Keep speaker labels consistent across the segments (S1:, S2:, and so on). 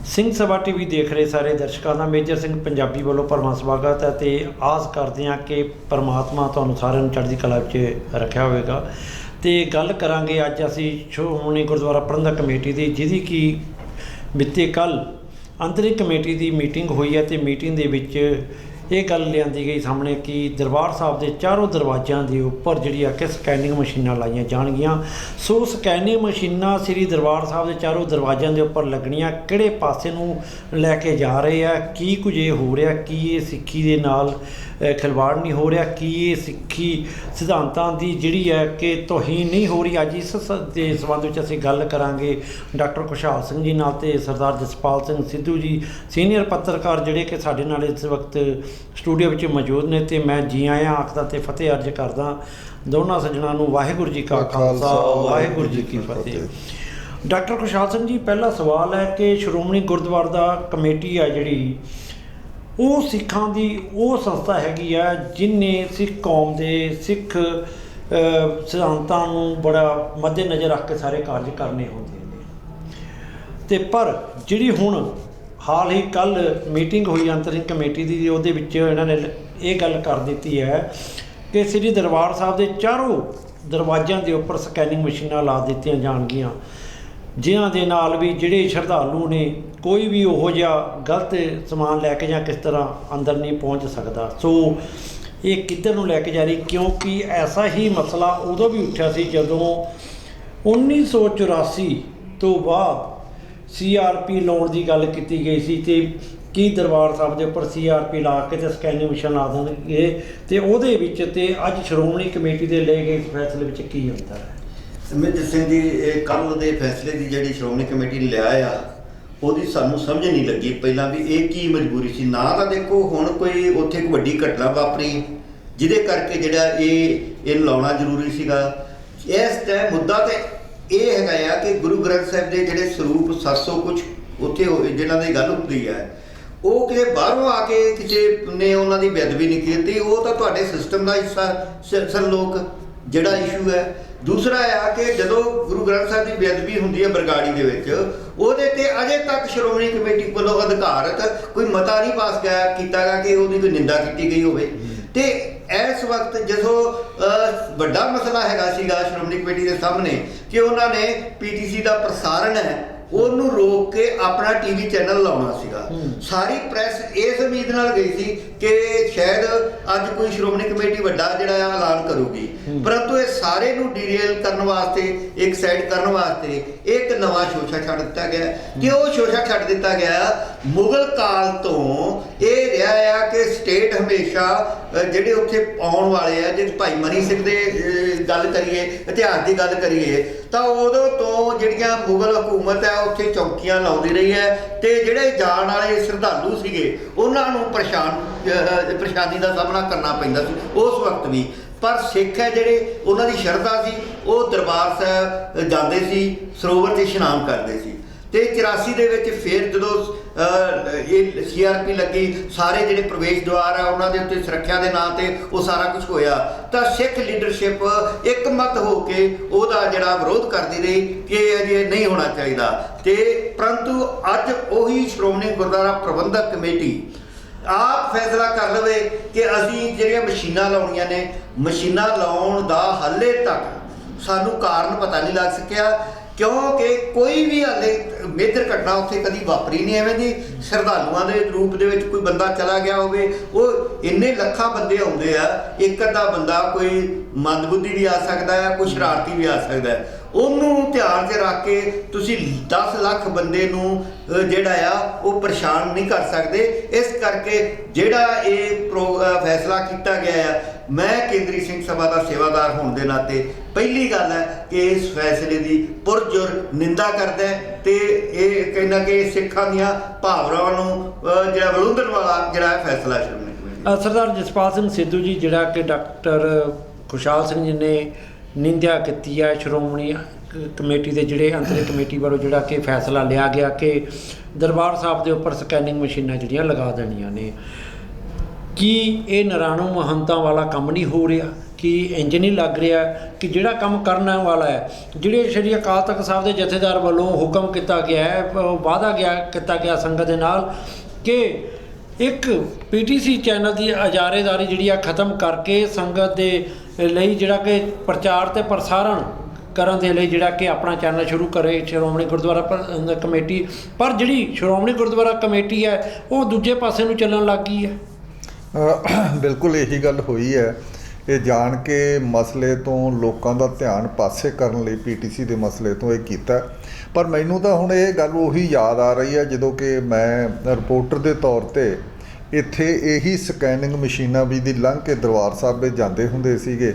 S1: Singh Sabha TV ਦੇਖ ਰਹੇ ਸਾਰੇ ਦਰਸ਼ਕਾਂ ਦਾ ਮੇਜਰ ਸਿੰਘ ਪੰਜਾਬੀ ਵੱਲੋਂ ਭਰਵਾਂ ਸਵਾਗਤ ਹੈ ਤੇ ਆਸ ਕਰਦੇ ਹਾਂ ਕਿ ਪਰਮਾਤਮਾ ਤੁਹਾਨੂੰ ਸਾਰਿਆਂ ਨੂੰ ਚੜ੍ਹਦੀ ਕਲਾ ਵਿੱਚ ਰੱਖਿਆ ਹੋਵੇਗਾ। ਤੇ ਗੱਲ ਕਰਾਂਗੇ ਅੱਜ ਅਸੀਂ ਸ਼੍ਰੋਮਣੀ ਗੁਰਦੁਆਰਾ ਪ੍ਰਬੰਧਕ ਕਮੇਟੀ ਦੀ, ਜਿਹਦੀ ਕਿ ਬੀਤੇ ਕੱਲ੍ਹ ਅੰਤਰਿਮ ਕਮੇਟੀ ਦੀ ਮੀਟਿੰਗ ਹੋਈ ਹੈ ਤੇ ਮੀਟਿੰਗ ਦੇ ਵਿੱਚ ਇਹ ਗੱਲ ਲਿਆਂਦੀ ਗਈ ਸਾਹਮਣੇ ਕਿ ਦਰਬਾਰ ਸਾਹਿਬ ਦੇ ਚਾਰੋਂ ਦਰਵਾਜ਼ਿਆਂ ਦੇ ਉੱਪਰ ਜਿਹੜੀ ਆ ਕਿ ਸਕੈਨਿੰਗ ਮਸ਼ੀਨਾਂ ਲਾਈਆਂ ਜਾਣਗੀਆਂ। ਸੋ ਸਕੈਨਿੰਗ ਮਸ਼ੀਨਾਂ ਸ੍ਰੀ ਦਰਬਾਰ ਸਾਹਿਬ ਦੇ ਚਾਰੋਂ ਦਰਵਾਜ਼ਿਆਂ ਦੇ ਉੱਪਰ ਲੱਗਣੀਆਂ ਕਿਹੜੇ ਪਾਸੇ ਨੂੰ ਲੈ ਕੇ ਜਾ ਰਹੇ ਆ, ਕੀ ਕੁਝ ਇਹ ਹੋ ਰਿਹਾ, ਕੀ ਇਹ ਸਿੱਖੀ ਦੇ ਨਾਲ ਖਿਲਵਾੜ ਨਹੀਂ ਹੋ ਰਿਹਾ, ਕੀ ਇਹ ਸਿੱਖੀ ਸਿਧਾਂਤਾਂ ਦੀ ਜਿਹੜੀ ਹੈ ਕਿ ਤੋਹੀਨ ਨਹੀਂ ਹੋ ਰਹੀ। ਅੱਜ ਇਸ ਦੇ ਸੰਬੰਧ ਵਿੱਚ ਅਸੀਂ ਗੱਲ ਕਰਾਂਗੇ ਡਾਕਟਰ ਖੁਸ਼ਹਾਲ ਸਿੰਘ ਜੀ ਨਾਲ ਤੇ ਸਰਦਾਰ ਜਸਪਾਲ ਸਿੰਘ ਸਿੱਧੂ ਜੀ, ਸੀਨੀਅਰ ਪੱਤਰਕਾਰ ਜਿਹੜੇ ਕਿ ਸਾਡੇ ਨਾਲ ਇਸ ਵਕਤ ਸਟੂਡੀਓ ਵਿੱਚ ਮੌਜੂਦ ਨੇ। ਤੇ ਮੈਂ ਜੀ ਆਇਆਂ ਆਖਦਾ ਤੇ ਫਤਿਹ ਅਰਜ ਕਰਦਾ ਦੋਨਾਂ ਸੱਜਣਾਂ ਨੂੰ। ਵਾਹਿਗੁਰੂ ਜੀ ਕਾ ਖਾਲਸਾ, ਵਾਹਿਗੁਰੂ ਜੀ ਕੀ ਫਤਿਹ। ਡਾਕਟਰ ਖੁਸ਼ਹਾਲ ਸਿੰਘ ਜੀ, ਪਹਿਲਾ ਸਵਾਲ ਹੈ ਕਿ ਸ਼੍ਰੋਮਣੀ ਗੁਰਦੁਆਰਾ ਦਾ ਕਮੇਟੀ ਆ ਜਿਹੜੀ, ਉਹ ਸਿੱਖਾਂ ਦੀ ਉਹ ਸੰਸਥਾ ਹੈਗੀ ਆ ਜਿਹਨੇ ਸਿੱਖ ਕੌਮ ਦੇ ਸਿੱਖ ਸਿਧਾਂਤਾਂ ਨੂੰ ਬੜਾ ਮੱਦੇ ਨਜ਼ਰ ਰੱਖ ਕੇ ਸਾਰੇ ਕਾਰਜ ਕਰਨੇ ਹੁੰਦੇ ਨੇ। ਅਤੇ ਪਰ ਜਿਹੜੀ ਹੁਣ ਹਾਲ ਹੀ ਕੱਲ੍ਹ ਮੀਟਿੰਗ ਹੋਈ ਅੰਤਰਿਮ ਕਮੇਟੀ ਦੀ, ਉਹਦੇ ਵਿੱਚ ਇਹਨਾਂ ਨੇ ਇਹ ਗੱਲ ਕਰ ਦਿੱਤੀ ਹੈ ਕਿ ਸ੍ਰੀ ਦਰਬਾਰ ਸਾਹਿਬ ਦੇ ਚਾਰੋਂ ਦਰਵਾਜ਼ਿਆਂ ਦੇ ਉੱਪਰ ਸਕੈਨਿੰਗ ਮਸ਼ੀਨਾਂ ਲਾ ਦਿੱਤੀਆਂ ਜਾਣਗੀਆਂ, ਜਿਨ੍ਹਾਂ ਦੇ ਨਾਲ ਵੀ ਜਿਹੜੇ ਸ਼ਰਧਾਲੂ ਨੇ ਕੋਈ ਵੀ ਉਹੋ ਜਿਹਾ ਗਲਤ ਸਮਾਨ ਲੈ ਕੇ ਜਾਂ ਕਿਸ ਤਰ੍ਹਾਂ ਅੰਦਰ ਨਹੀਂ ਪਹੁੰਚ ਸਕਦਾ। ਸੋ ਇਹ ਕਿੱਧਰ ਨੂੰ ਲੈ ਕੇ ਜਾ ਰਹੀ, ਕਿਉਂਕਿ ਐਸਾ ਹੀ ਮਸਲਾ ਉਦੋਂ ਵੀ ਉੱਠਿਆ ਸੀ ਜਦੋਂ 1984 ਤੋਂ ਬਾਅਦ CRP ਲਾਉਣ ਦੀ ਗੱਲ ਕੀਤੀ ਗਈ ਸੀ। ਅਤੇ ਕੀ ਦਰਬਾਰ ਸਾਹਿਬ ਦੇ ਉੱਪਰ CRP ਲਾ ਕੇ ਅਤੇ ਸਕੈਨਿੰਗ ਮਸ਼ੀਨ ਲਾ ਦੇਣਗੇ, ਅਤੇ ਉਹਦੇ ਵਿੱਚ ਅਤੇ ਅੱਜ ਸ਼੍ਰੋਮਣੀ ਕਮੇਟੀ ਦੇ ਲਏ ਗਏ ਇਸ ਫੈਸਲੇ ਵਿੱਚ ਕੀ ਅੰਤਰ ਹੈ?
S2: ਮੇਜਰ ਸਿੰਘ ਜੀ, ਇਹ ਕੱਲ੍ਹ ਦੇ ਫੈਸਲੇ ਦੀ ਜਿਹੜੀ ਸ਼੍ਰੋਮਣੀ ਕਮੇਟੀ ਨੇ ਲਿਆ ਆ, ਉਹਦੀ ਸਾਨੂੰ ਸਮਝ ਨਹੀਂ ਲੱਗੀ ਪਹਿਲਾਂ ਵੀ ਇਹ ਕੀ ਮਜਬੂਰੀ ਸੀ। ਨਾ ਤਾਂ ਦੇਖੋ ਹੁਣ ਕੋਈ ਉੱਥੇ ਇੱਕ ਵੱਡੀ ਘਟਨਾ ਵਾਪਰੀ ਜਿਹਦੇ ਕਰਕੇ ਜਿਹੜਾ ਇਹ ਲਾਉਣਾ ਜ਼ਰੂਰੀ ਸੀਗਾ। ਇਸ ਟਾਈਮ ਮੁੱਦਾ ਤਾਂ ਇਹ ਹੈਗਾ ਆ ਕਿ ਗੁਰੂ ਗ੍ਰੰਥ ਸਾਹਿਬ ਦੇ ਜਿਹੜੇ ਸਰੂਪ 700 ਕੁਛ ਉੱਥੇ ਜਿਹਨਾਂ ਦੀ ਗੱਲ ਹੁੰਦੀ ਹੈ, ਉਹ ਕਿਤੇ ਬਾਹਰੋਂ ਆ ਕੇ ਕਿਸੇ ਨੇ ਉਹਨਾਂ ਦੀ ਬੇਅਦਬੀ ਨਹੀਂ ਕੀਤੀ, ਉਹ ਤਾਂ ਤੁਹਾਡੇ ਸਿਸਟਮ ਦਾ ਹਿੱਸਾ ਸਨ ਲੋਕ, ਜਿਹੜਾ ਇਸ਼ੂ ਹੈ। ਦੂਸਰਾ ਆ ਕਿ ਜਦੋਂ ਗੁਰੂ ਗ੍ਰੰਥ ਸਾਹਿਬ ਦੀ ਬੇਅਦਬੀ ਹੁੰਦੀ ਹੈ ਬਰਗਾੜੀ ਦੇ ਵਿੱਚ, ਉਹਦੇ ਤੇ ਅਜੇ ਤੱਕ ਸ਼੍ਰੋਮਣੀ ਕਮੇਟੀ ਵੱਲੋਂ ਅਧਿਕਾਰਤ ਕੋਈ ਮਤਾ ਨਹੀਂ ਪਾਸ ਕੀਤਾ ਗਿਆ ਕਿ ਉਹਦੀ ਕੋਈ ਨਿੰਦਾ ਕੀਤੀ ਗਈ ਹੋਵੇ। ਤੇ ਇਸ ਵਕਤ ਜਦੋਂ ਵੱਡਾ ਮਸਲਾ ਹੈਗਾ ਸੀਗਾ ਸ਼੍ਰੋਮਣੀ ਕਮੇਟੀ ਦੇ ਸਾਹਮਣੇ ਕਿ ਉਹਨਾਂ ਨੇ PTC ਦਾ ਪ੍ਰਸਾਰਣ ਹੈ ਉਹਨੂੰ ਰੋਕ ਕੇ ਆਪਣਾ TV ਚੈਨਲ ਲਾਉਣਾ ਸੀਗਾ। ਸਾਰੀ ਪ੍ਰੈਸ ਇਸ ਉਮੀਦ ਨਾਲ ਗਈ ਸੀ ਕਿ ਸ਼ਾਇਦ ਅੱਜ ਕੋਈ ਸ਼੍ਰੋਮਣੀ ਕਮੇਟੀ ਵੱਡਾ ਜਿਹੜਾ ਆ ਐਲਾਨ ਕਰੂਗੀ, ਪਰੰਤੂ ਇਹ ਸਾਰੇ ਨੂੰ ਡੀਰੇਲ ਕਰਨ ਵਾਸਤੇ, ਇੱਕ ਸਾਈਡ ਕਰਨ ਵਾਸਤੇ ਇੱਕ ਨਵਾਂ ਸ਼ੋਸ਼ਾ ਛੱਡ ਦਿੱਤਾ ਗਿਆ। ਤੇ ਉਹ ਸ਼ੋਸ਼ਾ ਛੱਡ ਦਿੱਤਾ ਗਿਆ ਮੁਗਲ ਕਾਲ ਤੋਂ ਇਹ ਰਿਹਾ ਆ ਕਿ ਸਟੇਟ ਹਮੇਸ਼ਾ ਜਿਹੜੇ ਉੱਥੇ ਆਉਣ ਵਾਲੇ ਆ, ਜੇ ਭਾਈ ਮਨੀ ਸਿੰਘ ਦੇ ਗੱਲ ਕਰੀਏ, ਇਤਿਹਾਸ ਦੀ ਗੱਲ ਕਰੀਏ, ਤਾਂ ਉਦੋਂ ਤੋਂ ਜਿਹੜੀਆਂ ਮੁਗਲ ਹਕੂਮਤ ਹੈ ਉੱਥੇ ਚੌਕੀਆਂ ਲਾਉਂਦੀ ਰਹੀ ਹੈ ਤੇ ਜਿਹੜੇ ਜਾਣ ਵਾਲੇ ਸ਼ਰਧਾਲੂ ਸੀਗੇ ਉਹਨਾਂ ਨੂੰ ਪਰੇਸ਼ਾਨੀ ਦਾ ਸਾਹਮਣਾ ਕਰਨਾ ਪੈਂਦਾ ਸੀ ਉਸ ਵਕਤ ਵੀ। ਪਰ ਸਿੱਖ ਹੈ ਜਿਹੜੇ, ਉਹਨਾਂ ਦੀ ਸ਼ਰਧਾ ਸੀ, ਉਹ ਦਰਬਾਰ ਸਾਹਿਬ ਜਾਂਦੇ ਸੀ, ਸਰੋਵਰ 'ਤੇ ਇਸ਼ਨਾਨ ਕਰਦੇ ਸੀ। ਅਤੇ 84 ਦੇ ਵਿੱਚ ਫਿਰ ਜਦੋਂ ਇਹ CRP ਲੱਗੀ, ਸਾਰੇ ਜਿਹੜੇ ਪ੍ਰਵੇਸ਼ ਦੁਆਰ ਆ ਉਹਨਾਂ ਦੇ ਉੱਤੇ ਸੁਰੱਖਿਆ ਦੇ ਨਾਂ 'ਤੇ ਉਹ ਸਾਰਾ ਕੁਝ ਹੋਇਆ, ਤਾਂ ਸਿੱਖ ਲੀਡਰਸ਼ਿਪ ਇੱਕਮਤ ਹੋ ਕੇ ਉਹਦਾ ਜਿਹੜਾ ਵਿਰੋਧ ਕਰਦੀ ਰਹੀ ਕਿ ਇਹ ਅਜੇ ਨਹੀਂ ਹੋਣਾ ਚਾਹੀਦਾ। ਅਤੇ ਪਰੰਤੂ ਅੱਜ ਉਹੀ ਸ਼੍ਰੋਮਣੀ ਗੁਰਦੁਆਰਾ ਪ੍ਰਬੰਧਕ ਕਮੇਟੀ ਆਪ ਫੈਸਲਾ ਕਰ ਲਵੇ ਕਿ ਅਸੀਂ ਜਿਹੜੀਆਂ ਮਸ਼ੀਨਾਂ ਲਾਉਣੀਆਂ ਨੇ, ਮਸ਼ੀਨਾਂ ਲਾਉਣ ਦਾ ਹਾਲੇ ਤੱਕ ਸਾਨੂੰ ਕਾਰਨ ਪਤਾ ਨਹੀਂ ਲੱਗ ਸਕਿਆ, ਕਿਉਂਕਿ ਕੋਈ ਵੀ ਹਾਲੇ ਮੇਜਰ ਘਟਨਾ ਉੱਥੇ ਕਦੀ ਵਾਪਰੀ ਨਹੀਂ ਐਵੇਂ ਦੀ। ਸ਼ਰਧਾਲੂਆਂ ਦੇ ਰੂਪ ਦੇ ਵਿੱਚ ਕੋਈ ਬੰਦਾ ਚਲਾ ਗਿਆ ਹੋਵੇ, ਉਹ ਇੰਨੇ ਲੱਖਾਂ ਬੰਦੇ ਆਉਂਦੇ ਆ, ਇੱਕ ਅੱਧਾ ਬੰਦਾ ਕੋਈ ਮੰਦਬੁੱਧੀ ਵੀ ਆ ਸਕਦਾ ਹੈ, ਕੋਈ ਸ਼ਰਾਰਤੀ ਵੀ ਆ ਸਕਦਾ ਹੈ। ਉਹਨੂੰ ਧਿਆਨ 'ਚ ਰੱਖ ਕੇ ਤੁਸੀਂ 10 ਲੱਖ ਬੰਦੇ ਨੂੰ ਜਿਹੜਾ ਆ ਉਹ ਪਰੇਸ਼ਾਨ ਨਹੀਂ ਕਰ ਸਕਦੇ। ਇਸ ਕਰਕੇ ਜਿਹੜਾ ਇਹ ਫੈਸਲਾ ਕੀਤਾ ਗਿਆ ਆ, ਮੈਂ ਕੇਂਦਰੀ ਸਿੰਘ ਸਭਾ ਦਾ ਸੇਵਾਦਾਰ ਹੋਣ ਦੇ ਨਾਤੇ ਪਹਿਲੀ ਗੱਲ ਹੈ ਕਿ ਇਸ ਫੈਸਲੇ ਦੀ ਪੁਰਜੋਰ ਨਿੰਦਾ ਕਰਦਾ ਅਤੇ ਇਹ ਕਹਿੰਦਾ ਕਿ ਸਿੱਖਾਂ ਦੀਆਂ ਭਾਵਨਾਵਾਂ ਨੂੰ ਜਿਹੜਾ ਵਿਲੁੰਧਣ ਵਾਲਾ ਜਿਹੜਾ ਫੈਸਲਾ ਸ਼੍ਰੋਮਣੀ।
S1: ਸਰਦਾਰ ਜਸਪਾਲ ਸਿੰਘ ਸਿੱਧੂ ਜੀ, ਜਿਹੜਾ ਕਿ ਡਾਕਟਰ ਖੁਸ਼ਹਾਲ ਸਿੰਘ ਜੀ ਨੇ ਨਿੰਦਿਆ ਕੀਤੀ ਹੈ ਸ਼੍ਰੋਮਣੀ ਕਮੇਟੀ ਦੇ ਜਿਹੜੇ ਅੰਤਰਿਮ ਕਮੇਟੀ ਵੱਲੋਂ ਜਿਹੜਾ ਕਿ ਫੈਸਲਾ ਲਿਆ ਗਿਆ ਕਿ ਦਰਬਾਰ ਸਾਹਿਬ ਦੇ ਉੱਪਰ ਸਕੈਨਿੰਗ ਮਸ਼ੀਨਾਂ ਜਿਹੜੀਆਂ ਲਗਾ ਦੇਣੀਆਂ ਨੇ, ਕੀ ਇਹ ਨਰਾਣੂ ਮਹੰਤਾਂ ਵਾਲਾ ਕੰਮ ਨਹੀਂ ਹੋ ਰਿਹਾ? ਕਿ ਇੰਜ ਨਹੀਂ ਲੱਗ ਰਿਹਾ ਕਿ ਜਿਹੜਾ ਕੰਮ ਕਰਨ ਵਾਲਾ ਹੈ, ਜਿਹੜੇ ਸ਼੍ਰੀ ਅਕਾਲ ਤਖਤ ਸਾਹਿਬ ਦੇ ਜਥੇਦਾਰ ਵੱਲੋਂ ਹੁਕਮ ਕੀਤਾ ਗਿਆ ਹੈ, ਵਾਅਦਾ ਕੀਤਾ ਗਿਆ ਸੰਗਤ ਦੇ ਨਾਲ ਕਿ ਇੱਕ PTC ਚੈਨਲ ਦੀ ਇਜਾਰੇਦਾਰੀ ਜਿਹੜੀ ਆ ਖ਼ਤਮ ਕਰਕੇ ਸੰਗਤ ਦੇ ਲਈ ਜਿਹੜਾ ਕਿ ਪ੍ਰਚਾਰ ਤੇ ਪ੍ਰਸਾਰਣ ਕਰਨ ਦੇ ਲਈ ਜਿਹੜਾ ਕਿ ਆਪਣਾ ਚੈਨਲ ਸ਼ੁਰੂ ਕਰੇ ਸ਼੍ਰੋਮਣੀ ਗੁਰਦੁਆਰਾ ਕਮੇਟੀ। ਪਰ ਜਿਹੜੀ ਸ਼੍ਰੋਮਣੀ ਗੁਰਦੁਆਰਾ ਕਮੇਟੀ ਹੈ ਉਹ ਦੂਜੇ ਪਾਸੇ ਨੂੰ ਚੱਲਣ ਲੱਗ ਗਈ ਹੈ।
S3: ਬਿਲਕੁਲ ਇਹੀ ਗੱਲ ਹੋਈ ਹੈ। ਇਹ ਜਾਣ ਕੇ ਮਸਲੇ ਤੋਂ ਲੋਕਾਂ ਦਾ ਧਿਆਨ ਪਾਸੇ ਕਰਨ ਲਈ PTC ਦੇ ਮਸਲੇ ਤੋਂ ਇਹ ਕੀਤਾ। ਪਰ ਮੈਨੂੰ ਤਾਂ ਹੁਣ ਇਹ ਗੱਲ ਉਹੀ ਯਾਦ ਆ ਰਹੀ ਹੈ ਜਦੋਂ ਕਿ ਮੈਂ ਰਿਪੋਰਟਰ ਦੇ ਤੌਰ 'ਤੇ ਇੱਥੇ ਇਹੀ ਸਕੈਨਿੰਗ ਮਸ਼ੀਨਾਂ ਵੀ ਦੀ ਲੰਘ ਕੇ ਦਰਬਾਰ ਸਾਹਿਬ ਵਿੱਚ ਜਾਂਦੇ ਹੁੰਦੇ ਸੀਗੇ।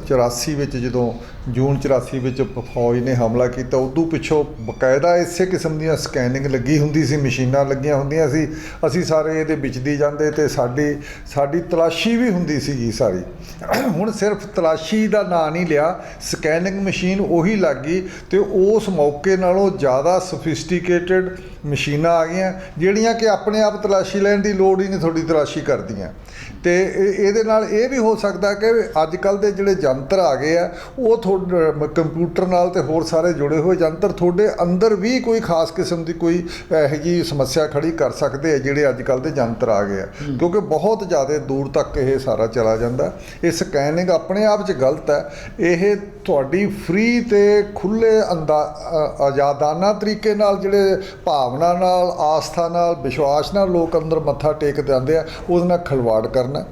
S3: 84 ਵਿੱਚ ਜਦੋਂ ਜੂਨ 84 ਵਿੱਚ ਫੌਜ ਨੇ ਹਮਲਾ ਕੀਤਾ, ਉਦੋਂ ਪਿੱਛੋਂ ਬਕਾਇਦਾ ਇਸੇ ਕਿਸਮ ਦੀਆਂ ਸਕੈਨਿੰਗ ਲੱਗੀ ਹੁੰਦੀ ਸੀ, ਮਸ਼ੀਨਾਂ ਲੱਗੀਆਂ ਹੁੰਦੀਆਂ ਸੀ। ਅਸੀਂ ਸਾਰੇ ਇਹਦੇ ਵਿੱਚ ਦੀ ਜਾਂਦੇ ਅਤੇ ਸਾਡੀ ਤਲਾਸ਼ੀ ਵੀ ਹੁੰਦੀ ਸੀਗੀ ਸਾਰੀ। ਹੁਣ ਸਿਰਫ ਤਲਾਸ਼ੀ ਦਾ ਨਾਂ ਨਹੀਂ ਲਿਆ, ਸਕੈਨਿੰਗ ਮਸ਼ੀਨ ਉਹੀ ਲੱਗ ਗਈ ਅਤੇ ਉਸ ਮੌਕੇ ਨਾਲੋਂ ਜ਼ਿਆਦਾ ਸੋਫਿਸਟੀਕੇਟਡ ਮਸ਼ੀਨਾਂ ਆ ਗਈਆਂ ਜਿਹੜੀਆਂ ਕਿ ਆਪਣੇ ਆਪ ਤਲਾਸ਼ੀ ਲੈਣ ਦੀ ਲੋੜ ਹੀ ਨਹੀਂ, ਤੁਹਾਡੀ ਤਲਾਸ਼ੀ ਕਰਦੀਆਂ। ਅਤੇ ਇਹਦੇ ਨਾਲ ਇਹ ਵੀ ਹੋ ਸਕਦਾ ਕਿ ਅੱਜ ਕੱਲ੍ਹ ਦੇ ਜਿਹੜੇ ਯੰਤਰ ਆ ਗਏ ਆ ਉਹ ਕੰਪਿਊਟਰ ਨਾਲ ਅਤੇ ਹੋਰ ਸਾਰੇ ਜੁੜੇ ਹੋਏ ਯੰਤਰ ਤੁਹਾਡੇ ਅੰਦਰ ਵੀ ਕੋਈ ਖਾਸ ਕਿਸਮ ਦੀ ਕੋਈ ਇਹੋ ਜਿਹੀ ਸਮੱਸਿਆ ਖੜੀ ਕਰ ਸਕਦੇ ਆ ਜਿਹੜੇ ਅੱਜ ਕੱਲ੍ਹ ਦੇ ਯੰਤਰ ਆ ਗਏ ਆ, ਕਿਉਂਕਿ ਬਹੁਤ ਜ਼ਿਆਦਾ ਦੂਰ ਤੱਕ ਇਹ ਸਾਰਾ ਚਲਾ ਜਾਂਦਾ। ਇਹ ਸਕੈਨਿੰਗ ਆਪਣੇ ਆਪ 'ਚ ਗਲਤ ਹੈ। ਇਹ ਤੁਹਾਡੀ ਫ੍ਰੀ ਅਤੇ ਖੁੱਲ੍ਹੇ ਆਜ਼ਾਦਾਨਾ ਤਰੀਕੇ ਨਾਲ ਜਿਹੜੇ ਭਾਵਨਾ ਨਾਲ, ਆਸਥਾ ਨਾਲ, ਵਿਸ਼ਵਾਸ ਨਾਲ ਲੋਕ ਅੰਦਰ ਮੱਥਾ ਟੇਕ ਜਾਂਦੇ ਆ, ਉਹਦੇ ਨਾਲ ਖਿਲਵਾੜ ਕਰਨਾ,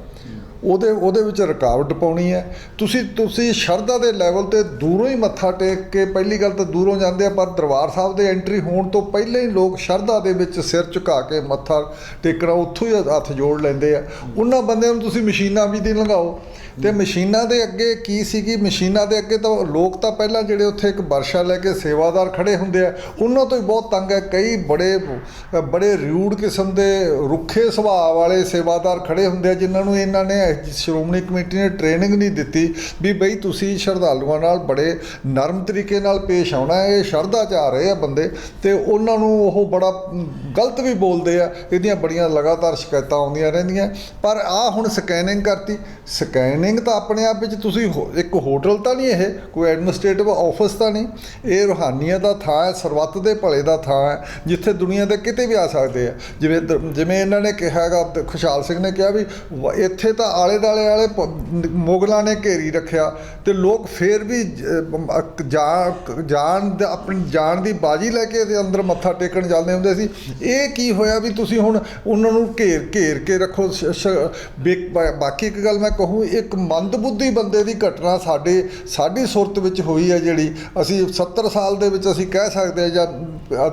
S3: ਉਹਦੇ ਵਿੱਚ ਰੁਕਾਵਟ ਪਾਉਣੀ ਹੈ। ਤੁਸੀਂ ਸ਼ਰਧਾ ਦੇ ਲੈਵਲ 'ਤੇ ਦੂਰੋਂ ਹੀ ਮੱਥਾ ਟੇਕ ਕੇ, ਪਹਿਲੀ ਗੱਲ ਤਾਂ ਦੂਰੋਂ ਜਾਂਦੇ ਆ, ਪਰ ਦਰਬਾਰ ਸਾਹਿਬ ਦੇ ਐਂਟਰੀ ਹੋਣ ਤੋਂ ਪਹਿਲਾਂ ਹੀ ਲੋਕ ਸ਼ਰਧਾ ਦੇ ਵਿੱਚ ਸਿਰ ਝੁਕਾ ਕੇ ਮੱਥਾ ਟੇਕਣਾ, ਉੱਥੋਂ ਹੀ ਹੱਥ ਜੋੜ ਲੈਂਦੇ ਆ। ਉਹਨਾਂ ਬੰਦਿਆਂ ਨੂੰ ਤੁਸੀਂ ਮਸ਼ੀਨਾਂ ਵੀ ਦੀ ਲੰਘਾਓ। ਅਤੇ ਮਸ਼ੀਨਾਂ ਦੇ ਅੱਗੇ ਕੀ ਸੀਗੀ, ਮਸ਼ੀਨਾਂ ਦੇ ਅੱਗੇ ਤਾਂ ਲੋਕ ਤਾਂ ਪਹਿਲਾਂ ਜਿਹੜੇ ਉੱਥੇ ਇੱਕ ਵਰਸ਼ਾ ਲੈ ਕੇ ਸੇਵਾਦਾਰ ਖੜ੍ਹੇ ਹੁੰਦੇ ਆ, ਉਹਨਾਂ ਤੋਂ ਹੀ ਬਹੁਤ ਤੰਗ ਹੈ। ਕਈ ਬੜੇ ਰਿਊਡ ਕਿਸਮ ਦੇ ਰੁੱਖੇ ਸੁਭਾਅ ਵਾਲੇ ਸੇਵਾਦਾਰ ਖੜ੍ਹੇ ਹੁੰਦੇ ਆ ਜਿਨ੍ਹਾਂ ਨੂੰ ਇਹਨਾਂ ਨੇ ਸ਼੍ਰੋਮਣੀ ਕਮੇਟੀ ਨੇ ਟ੍ਰੇਨਿੰਗ ਨਹੀਂ ਦਿੱਤੀ ਵੀ ਬਈ ਤੁਸੀਂ ਸ਼ਰਧਾਲੂਆਂ ਨਾਲ ਬੜੇ ਨਰਮ ਤਰੀਕੇ ਨਾਲ ਪੇਸ਼ ਆਉਣਾ। ਇਹ ਸ਼ਰਧਾ 'ਚ ਆ ਰਹੇ ਆ ਬੰਦੇ ਅਤੇ ਉਹਨਾਂ ਨੂੰ ਉਹ ਬੜਾ ਗਲਤ ਵੀ ਬੋਲਦੇ ਆ। ਇਹਦੀਆਂ ਬੜੀਆਂ ਲਗਾਤਾਰ ਸ਼ਿਕਾਇਤਾਂ ਆਉਂਦੀਆਂ ਰਹਿੰਦੀਆਂ। ਪਰ ਆਹ ਹੁਣ ਸਕੈਨਿੰਗ ਕਰਤੀ। ਸਕੈਨਿੰਗ ਤਾਂ ਆਪਣੇ ਆਪ ਵਿੱਚ ਤੁਸੀਂ ਇੱਕ ਹੋਟਲ ਤਾਂ ਨਹੀਂ, ਇਹ ਕੋਈ ਐਡਮਿਨਿਸਟ੍ਰੇਟਿਵ ਆਫਿਸ ਤਾਂ ਨਹੀਂ, ਇਹ ਰੂਹਾਨੀਅਤ ਦਾ ਥਾਂ ਹੈ, ਸਰਬੱਤ ਦੇ ਭਲੇ ਦਾ ਥਾਂ ਹੈ, ਜਿੱਥੇ ਦੁਨੀਆ ਦੇ ਕਿਤੇ ਵੀ ਆ ਸਕਦੇ ਆ। ਜਿਵੇਂ ਇਹਨਾਂ ਨੇ ਕਿਹਾ ਹੈਗਾ, ਖੁਸ਼ਹਾਲ ਸਿੰਘ ਨੇ ਕਿਹਾ ਵੀ ਇੱਥੇ ਤਾਂ ਆਲੇ ਦੁਆਲੇ ਵਾਲੇ ਮੁਗਲਾਂ ਨੇ ਘੇਰੀ ਰੱਖਿਆ ਅਤੇ ਲੋਕ ਫਿਰ ਵੀ ਆਪਣੀ ਜਾਨ ਦੀ ਬਾਜੀ ਲੈ ਕੇ ਇਹਦੇ ਅੰਦਰ ਮੱਥਾ ਟੇਕਣ ਜਾਂਦੇ ਹੁੰਦੇ ਸੀ। ਇਹ ਕੀ ਹੋਇਆ ਵੀ ਤੁਸੀਂ ਹੁਣ ਉਹਨਾਂ ਨੂੰ ਘੇਰ ਕੇ ਰੱਖੋ। ਬਾਕੀ ਇੱਕ ਗੱਲ ਮੈਂ ਕਹੂੰ, ਇੱਕ ਮੰਦਬੁੱਧੀ ਬੰਦੇ ਦੀ ਘਟਨਾ ਸਾਡੀ ਸੁਰਤ ਵਿੱਚ ਹੋਈ ਹੈ, ਜਿਹੜੀ ਅਸੀਂ 70 ਸਾਲ ਦੇ ਵਿੱਚ ਅਸੀਂ ਕਹਿ ਸਕਦੇ ਹਾਂ, ਜਾਂ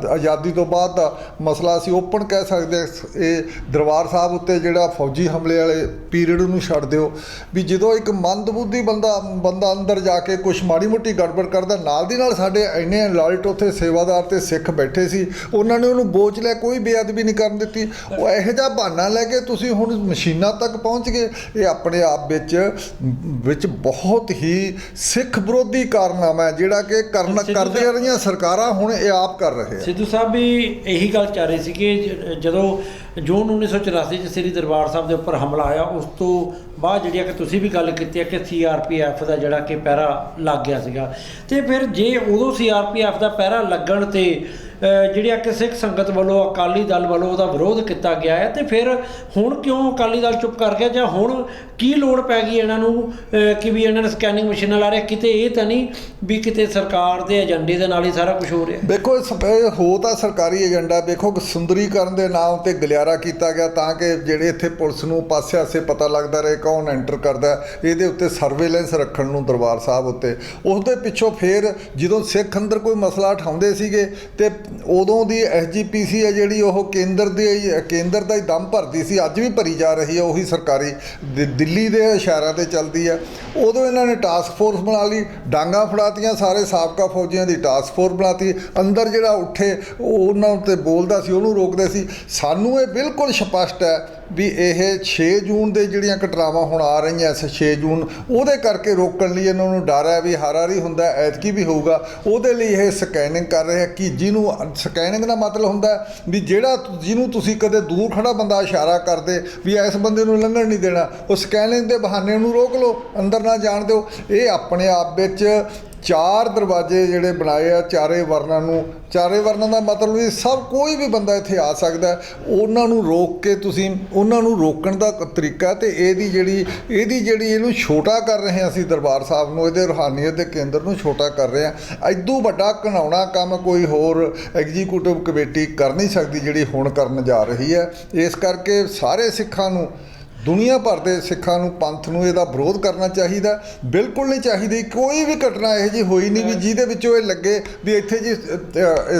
S3: ਆਜ਼ਾਦੀ ਤੋਂ ਬਾਅਦ ਦਾ ਮਸਲਾ ਅਸੀਂ ਓਪਨ ਕਹਿ ਸਕਦੇ ਹਾਂ। ਇਹ ਦਰਬਾਰ ਸਾਹਿਬ ਉੱਤੇ ਜਿਹੜਾ ਫੌਜੀ ਹਮਲੇ ਵਾਲੇ ਪੀਰੀਅਡ ਨੂੰ ਛੱਡ ਦਿਓ, ਵੀ ਜਦੋਂ ਇੱਕ ਮੰਦਬੁੱਧੀ ਬੰਦਾ ਅੰਦਰ ਜਾ ਕੇ ਕੁਛ ਮਾੜੀ ਮੋਟੀ ਗੜਬੜ ਕਰਦਾ, ਨਾਲ ਦੀ ਨਾਲ ਸਾਡੇ ਇੰਨੇ ਅਲਰਟ ਉੱਥੇ ਸੇਵਾਦਾਰ ਤੇ ਸਿੱਖ ਬੈਠੇ ਸੀ, ਉਹਨਾਂ ਨੇ ਉਹਨੂੰ ਬੋਝ ਲੈ ਕੋਈ ਬੇਅਦਬੀ ਨਹੀਂ ਕਰਨ ਦਿੱਤੀ। ਉਹ ਇਹੋ ਜਿਹਾ ਬਹਾਨਾ ਲੈ ਕੇ ਤੁਸੀਂ ਹੁਣ ਮਸ਼ੀਨਾਂ ਤੱਕ ਪਹੁੰਚ ਗਏ। ਇਹ ਆਪਣੇ ਆਪ ਵਿੱਚ ਬਹੁਤ ਹੀ ਸਿੱਖ ਵਿਰੋਧੀ ਕਾਰਨਾਮਾ ਹੈ, ਜਿਹੜਾ ਕਿ ਕਰਦੀਆਂ ਰਹੀਆਂ ਸਰਕਾਰਾਂ, ਹੁਣ ਇਹ ਆਪ ਕਰ ਰਹੇ ਆ।
S1: ਸਿੱਧੂ ਸਾਹਿਬ ਵੀ ਇਹੀ ਗੱਲ ਚਾਹ ਰਹੇ ਸੀ ਕਿ ਜਦੋਂ ਜੂਨ 1984 'ਚ ਸ੍ਰੀ ਦਰਬਾਰ ਸਾਹਿਬ ਦੇ ਉੱਪਰ ਹਮਲਾ ਆਇਆ, ਉਸ ਤੋਂ ਬਾਅਦ ਜਿਹੜੀ ਕਿ ਤੁਸੀਂ ਵੀ ਗੱਲ ਕੀਤੀ ਹੈ ਕਿ CRPF ਦਾ ਜਿਹੜਾ ਕਿ ਪਹਿਰਾ ਲੱਗ ਗਿਆ ਸੀਗਾ। ਅਤੇ ਫਿਰ ਜੇ ਉਦੋਂ CRPF ਦਾ ਪਹਿਰਾ ਲੱਗਣ 'ਤੇ ਜਿਹੜੀ ਕਿ ਸਿੱਖ ਸੰਗਤ ਵੱਲੋਂ, ਅਕਾਲੀ ਦਲ ਵੱਲੋਂ ਉਹਦਾ ਵਿਰੋਧ ਕੀਤਾ ਗਿਆ ਹੈ, ਅਤੇ ਫਿਰ ਹੁਣ ਕਿਉਂ ਅਕਾਲੀ ਦਲ ਚੁੱਪ ਕਰ ਗਿਆ, ਜਾਂ ਹੁਣ ਕੀ ਲੋੜ ਪੈ ਗਈ ਇਹਨਾਂ ਨੂੰ ਕਿ ਵੀ ਇਹਨਾਂ ਨੇ ਸਕੈਨਿੰਗ ਮਸ਼ੀਨਾਂ ਲਾ ਰਹੇ? ਕਿਤੇ ਇਹ ਤਾਂ ਨਹੀਂ ਵੀ ਕਿਤੇ ਸਰਕਾਰ ਦੇ ਏਜੰਡੇ ਦੇ ਨਾਲ ਹੀ ਸਾਰਾ ਕੁਝ ਹੋ ਰਿਹਾ?
S3: ਦੇਖੋ, ਹੋ ਤਾਂ ਸਰਕਾਰੀ ਏਜੰਡਾ, ਦੇਖੋ ਸੁੰਦਰੀਕਰਨ ਦੇ ਨਾਮ 'ਤੇ ਗਲਿਆਰਾ ਕੀਤਾ ਗਿਆ ਤਾਂ ਕਿ ਜਿਹੜੇ ਇੱਥੇ ਪੁਲਿਸ ਨੂੰ ਪਾਸੇ-ਆਸੇ ਪਤਾ ਲੱਗਦਾ ਰਹੇ ਕੌਣ ਐਂਟਰ ਕਰਦਾ, ਇਹਦੇ ਉੱਤੇ ਸਰਵੇਲੈਂਸ ਰੱਖਣ ਨੂੰ ਦਰਬਾਰ ਸਾਹਿਬ ਉੱਤੇ। ਉਸ ਦੇ ਪਿੱਛੋਂ ਫਿਰ ਜਦੋਂ ਸਿੱਖ ਅੰਦਰ ਕੋਈ ਮਸਲਾ ਉਠਾਉਂਦੇ ਸੀਗੇ ਅਤੇ ਉਦੋਂ ਦੀ SGPC ਹੈ ਜਿਹੜੀ, ਉਹ ਕੇਂਦਰ ਦਾ ਹੀ ਦਮ ਭਰਦੀ ਸੀ, ਅੱਜ ਵੀ ਭਰੀ ਜਾ ਰਹੀ ਹੈ, ਉਹੀ ਸਰਕਾਰੀ ਦਿੱਲੀ ਦੇ ਇਸ਼ਾਰਿਆਂ 'ਤੇ ਚੱਲਦੀ ਹੈ। ਉਦੋਂ ਇਹਨਾਂ ਨੇ ਟਾਸਕ ਫੋਰਸ ਬਣਾ ਲਈ, ਡਾਂਗਾਂ ਫੜਾਤੀਆਂ, ਸਾਰੇ ਸਾਬਕਾ ਫੌਜੀਆਂ ਦੀ ਟਾਸਕ ਫੋਰਸ ਬਣਾਤੀ। ਅੰਦਰ ਜਿਹੜਾ ਉੱਠੇ ਉਹਨਾਂ ਉੱਤੇ ਬੋਲਦਾ ਸੀ ਉਹਨੂੰ ਰੋਕਦੇ ਸੀ। ਸਾਨੂੰ ਇਹ ਬਿਲਕੁਲ ਸਪਸ਼ਟ ਹੈ ਵੀ ਇਹ 6 ਜੂਨ ਦੇ ਜਿਹੜੀਆਂ ਘਟਨਾਵਾਂ ਹੁਣ ਆ ਰਹੀਆਂ 6 ਜੂਨ ਉਹਦੇ ਕਰਕੇ ਰੋਕਣ ਲਈ ਇਹਨਾਂ ਨੂੰ ਡਰ ਹੈ ਵੀ ਹਰ ਵਾਰੀ ਹੁੰਦਾ, ਐਤਕੀ ਵੀ ਹੋਊਗਾ। ਉਹਦੇ ਲਈ ਇਹ ਸਕੈਨਿੰਗ ਕਰ ਰਹੇ ਆ ਕਿ ਜਿਹਨੂੰ ਸਕੈਨਿੰਗ ਦਾ ਮਤਲਬ ਹੁੰਦਾ ਵੀ ਜਿਹਨੂੰ ਤੁਸੀਂ ਕਦੇ ਦੂਰ ਖੜਾ ਬੰਦਾ ਇਸ਼ਾਰਾ ਕਰਦੇ ਵੀ ਇਸ ਬੰਦੇ ਨੂੰ ਲੰਘਣ ਨਹੀਂ ਦੇਣਾ, ਉਹ ਸਕੈਨਿੰਗ ਦੇ ਬਹਾਨੇ ਉਹਨੂੰ ਰੋਕ ਲਓ, ਅੰਦਰ ਨਾ ਜਾਣ ਦਿਓ। ਇਹ ਆਪਣੇ ਆਪ ਵਿੱਚ 4 ਦਰਵਾਜ਼ੇ ਜਿਹੜੇ ਬਣਾਏ ਆ ਚਾਰੇ ਵਰਨਾਂ ਦਾ ਮਤਲਬ ਵੀ ਸਭ ਕੋਈ ਵੀ ਬੰਦਾ ਇੱਥੇ ਆ ਸਕਦਾ। ਉਹਨਾਂ ਨੂੰ ਰੋਕ ਕੇ ਤੁਸੀਂ ਉਹਨਾਂ ਨੂੰ ਰੋਕਣ ਦਾ ਤਰੀਕਾ ਤੇ ਇਹਦੀ ਜਿਹੜੀ ਇਹਨੂੰ ਛੋਟਾ ਕਰ ਰਹੇ ਹਾਂ ਅਸੀਂ ਦਰਬਾਰ ਸਾਹਿਬ ਨੂੰ, ਇਹਦੇ ਰੂਹਾਨੀਅਤ ਦੇ ਕੇਂਦਰ ਨੂੰ ਛੋਟਾ ਕਰ ਰਹੇ ਹਾਂ। ਐਦੋਂ ਵੱਡਾ ਘਿਨਾਉਣਾ ਕੰਮ ਕੋਈ ਹੋਰ ਐਗਜ਼ੀਕਿਊਟਿਵ ਕਮੇਟੀ ਕਰ ਨਹੀਂ ਸਕਦੀ ਜਿਹੜੀ ਹੁਣ ਕਰਨ ਜਾ ਰਹੀ ਹੈ। ਇਸ ਕਰਕੇ ਸਾਰੇ ਸਿੱਖਾਂ ਨੂੰ, ਦੁਨੀਆ ਭਰ ਦੇ ਸਿੱਖਾਂ ਨੂੰ, ਪੰਥ ਨੂੰ ਇਹਦਾ ਵਿਰੋਧ ਕਰਨਾ ਚਾਹੀਦਾ। ਬਿਲਕੁਲ ਨਹੀਂ ਚਾਹੀਦੀ ਕੋਈ ਵੀ ਘਟਨਾ ਇਹੋ ਜਿਹੀ ਹੋਈ ਨਹੀਂ ਵੀ ਜਿਹਦੇ ਵਿੱਚੋਂ ਇਹ ਲੱਗੇ ਵੀ ਇੱਥੇ ਜੀ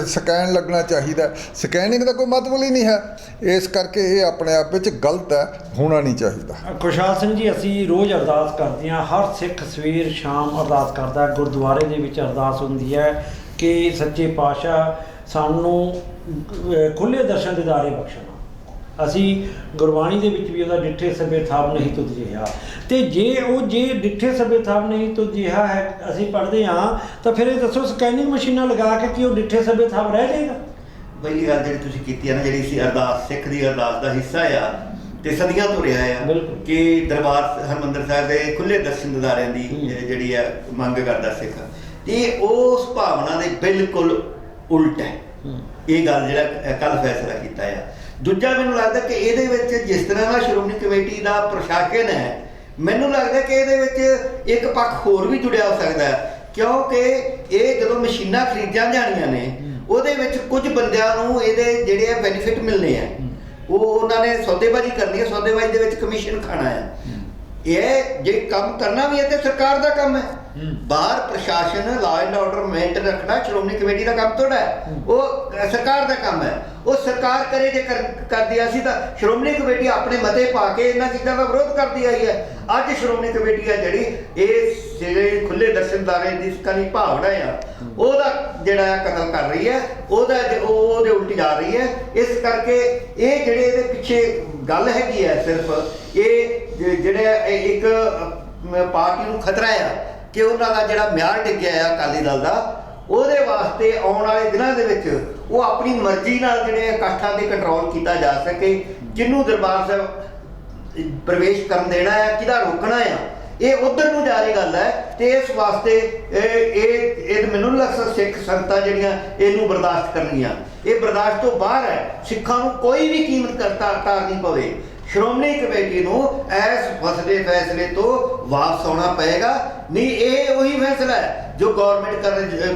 S3: ਸਕੈਨ ਲੱਗਣਾ ਚਾਹੀਦਾ। ਸਕੈਨਿੰਗ ਦਾ ਕੋਈ ਮਤਲਬ ਹੀ ਨਹੀਂ ਹੈ। ਇਸ ਕਰਕੇ ਇਹ ਆਪਣੇ ਆਪ ਵਿੱਚ ਗਲਤ ਹੈ, ਹੋਣਾ ਨਹੀਂ ਚਾਹੀਦਾ।
S1: ਖੁਸ਼ਹਾਲ ਸਿੰਘ ਜੀ, ਅਸੀਂ ਰੋਜ਼ ਅਰਦਾਸ ਕਰਦੇ ਹਾਂ, ਹਰ ਸਿੱਖ ਸਵੇਰ ਸ਼ਾਮ ਅਰਦਾਸ ਕਰਦਾ। ਗੁਰਦੁਆਰੇ ਦੇ ਵਿੱਚ ਅਰਦਾਸ ਹੁੰਦੀ ਹੈ ਕਿ ਸੱਚੇ ਪਾਤਸ਼ਾਹ ਸਾਨੂੰ ਖੁੱਲ੍ਹੇ ਦਰਸ਼ਨ ਦਿਦਾਰੇ ਬਖਸ਼ਣ। ਅਸੀਂ ਗੁਰਬਾਣੀ ਦੇ ਵਿੱਚ ਵੀ ਉਹਦਾ ਡਿੱਠੇ ਸਭੇ ਥਾਪ ਨਹੀਂ ਤੁਧ ਜਿਹਾ, ਅਤੇ ਜੇ ਡਿੱਠੇ ਸਭੇ ਥਾਪ ਨਹੀਂ ਤੁਧ ਜਿਹਾ ਹੈ ਅਸੀਂ ਪੜ੍ਹਦੇ ਹਾਂ ਤਾਂ ਫਿਰ ਇਹ ਦੱਸੋ ਸਕੈਨਿੰਗ ਮਸ਼ੀਨਾਂ ਲਗਾ ਕੇ ਕਿ ਉਹ ਡਿੱਠੇ ਸਭੇ ਥਾਪ ਰਹਿ ਜਾਏਗਾ?
S2: ਪਹਿਲੀ ਗੱਲ ਜਿਹੜੀ ਤੁਸੀਂ ਕੀਤੀ ਹੈ ਨਾ, ਜਿਹੜੀ ਸੀ ਅਰਦਾਸ ਸਿੱਖ ਦੀ ਅਰਦਾਸ ਦਾ ਹਿੱਸਾ ਆ ਤੇ ਸਦੀਆਂ ਤੋਂ ਰਿਹਾ ਆ ਕਿ ਦਰਬਾਰ ਹਰਿਮੰਦਰ ਸਾਹਿਬ ਦੇ ਖੁੱਲ੍ਹੇ ਦਰਸ਼ਨ ਦਿਦਾਰਿਆਂ ਦੀ ਜਿਹੜੀ ਆ ਮੰਗ ਕਰਦਾ ਸਿੱਖ, ਤੇ ਉਸ ਭਾਵਨਾ ਦੇ ਬਿਲਕੁਲ ਉਲਟ ਹੈ ਇਹ ਗੱਲ ਜਿਹੜਾ ਕੱਲ੍ਹ ਫੈਸਲਾ ਕੀਤਾ ਆ। ਦੂਜਾ ਮੈਨੂੰ ਲੱਗਦਾ ਕਿ ਇਹਦੇ ਵਿੱਚ ਜਿਸ ਤਰ੍ਹਾਂ ਦਾ ਸ਼੍ਰੋਮਣੀ ਕਮੇਟੀ ਦਾ ਪ੍ਰਸ਼ਾਸਨ ਹੈ, ਮੈਨੂੰ ਲੱਗਦਾ ਕਿ ਇਹਦੇ ਵਿੱਚ ਇੱਕ ਪੱਖ ਹੋਰ ਵੀ ਜੁੜਿਆ ਹੋ ਸਕਦਾ ਹੈ, ਕਿਉਂਕਿ ਇਹ ਜਦੋਂ ਮਸ਼ੀਨਾਂ ਖਰੀਦੀਆਂ ਜਾਣੀਆਂ ਨੇ ਉਹਦੇ ਵਿੱਚ ਕੁਝ ਬੰਦਿਆਂ ਨੂੰ ਇਹਦੇ ਜਿਹੜੇ ਆ ਬੈਨੀਫਿਟ ਮਿਲਣੇ ਆ, ਉਹ ਉਹਨਾਂ ਨੇ ਸੌਦੇਬਾਜ਼ੀ ਕਰਨੀ ਹੈ, ਸੌਦੇਬਾਜ਼ੀ ਦੇ ਵਿੱਚ ਕਮਿਸ਼ਨ ਖਾਣਾ ਹੈ। ਇਹ ਜੇ ਕੰਮ ਕਰਨਾ ਵੀ ਹੈ ਤੇ ਸਰਕਾਰ ਦਾ ਕੰਮ ਹੈ। ਬਾਹਰ ਪ੍ਰਸ਼ਾਸਨ ਲਾਅ ਐਂਡ ਆਰਡਰ ਮੇਨਟੇਨ ਰੱਖਣਾ ਸ਼੍ਰੋਮਣੀ ਕਮੇਟੀ ਦਾ ਕੰਮ ਥੋੜ੍ਹਾ ਹੈ, ਉਹ ਸਰਕਾਰ ਦਾ ਕੰਮ ਹੈ। ਉਹ ਸਰਕਾਰ ਕਰੇ ਜੇ ਕਰਦੀ ਆ, ਅਸੀਂ ਤਾਂ ਸ਼੍ਰੋਮਣੀ ਕਮੇਟੀ ਆਪਣੇ ਮਤੇ ਪਾ ਕੇ ਇਹਨਾਂ ਚੀਜ਼ਾਂ ਦਾ ਵਿਰੋਧ ਕਰਦੀ ਆਈ ਹੈ। ਅੱਜ ਸ਼੍ਰੋਮਣੀ ਕਮੇਟੀ ਆ ਜਿਹੜੀ ਇਹ ਜਿਹੜੇ ਖੁੱਲ੍ਹੇ ਦਰਸ਼ਨਦਾਰੇ ਦੀ ਸਿੱਖਾਂ ਦੀ ਭਾਵਨਾ ਆ ਉਹਦਾ ਜਿਹੜਾ ਕਤਲ ਕਰ ਰਹੀ ਹੈ, ਉਹਦੇ ਉਲਟੀ ਜਾ ਰਹੀ ਹੈ। ਇਸ ਕਰਕੇ ਇਹ ਜਿਹੜੇ ਇਹਦੇ ਪਿੱਛੇ ਗੱਲ ਹੈਗੀ ਹੈ, ਸਿਰਫ ਇਹ ਜਿਹੜੇ ਇੱਕ ਪਾਰਟੀ ਨੂੰ ਖਤਰਾ ਆ ਕਿ ਉਹਨਾਂ ਦਾ ਜਿਹੜਾ ਮਿਆਰ ਡਿੱਗਿਆ ਆ ਅਕਾਲੀ ਦਲ ਦਾ, ਉਹਦੇ ਵਾਸਤੇ ਆਉਣ ਵਾਲੇ ਦਿਨਾਂ ਦੇ ਵਿੱਚ ਉਹ ਆਪਣੀ ਮਰਜ਼ੀ ਨਾਲ ਜਿਹੜੇ ਇਕੱਠਾਂ 'ਤੇ ਕੰਟਰੋਲ ਕੀਤਾ ਜਾ ਸਕੇ। ਜਿਹਨੂੰ ਦਰਬਾਰ ਸਾਹਿਬ ਪ੍ਰਵੇਸ਼ ਕਰਨ ਦੇਣਾ ਹੈ, ਕਿਹਦਾ ਰੋਕਣਾ ਆ, ਇਹ ਉਧਰ ਨੂੰ ਜਾ ਰਹੀ ਗੱਲ ਹੈ। ਤੇ ਇਸ ਵਾਸਤੇ ਇਹ ਮੈਨੂੰ ਨਹੀਂ ਲੱਗਦਾ ਸਿੱਖ ਸੰਗਤਾਂ ਜਿਹੜੀਆਂ ਇਹਨੂੰ ਬਰਦਾਸ਼ਤ ਕਰਨਗੀਆਂ। ਇਹ ਬਰਦਾਸ਼ਤ ਤੋਂ ਬਾਹਰ ਹੈ। ਸਿੱਖਾਂ ਨੂੰ ਕੋਈ ਵੀ ਕੀਮਤ ਤਾਰਨੀ ਪਵੇ, ਸ਼੍ਰੋਮਣੀ ਕਮੇਟੀ ਨੂੰ ਇਸ ਫੈਸਲੇ ਤੋਂ ਵਾਪਸ ਆਉਣਾ ਪਏਗਾ। ਨਹੀਂ, ਇਹ ਉਹੀ ਫੈਸਲਾ ਹੈ ਜੋ ਗੌਰਮੈਂਟ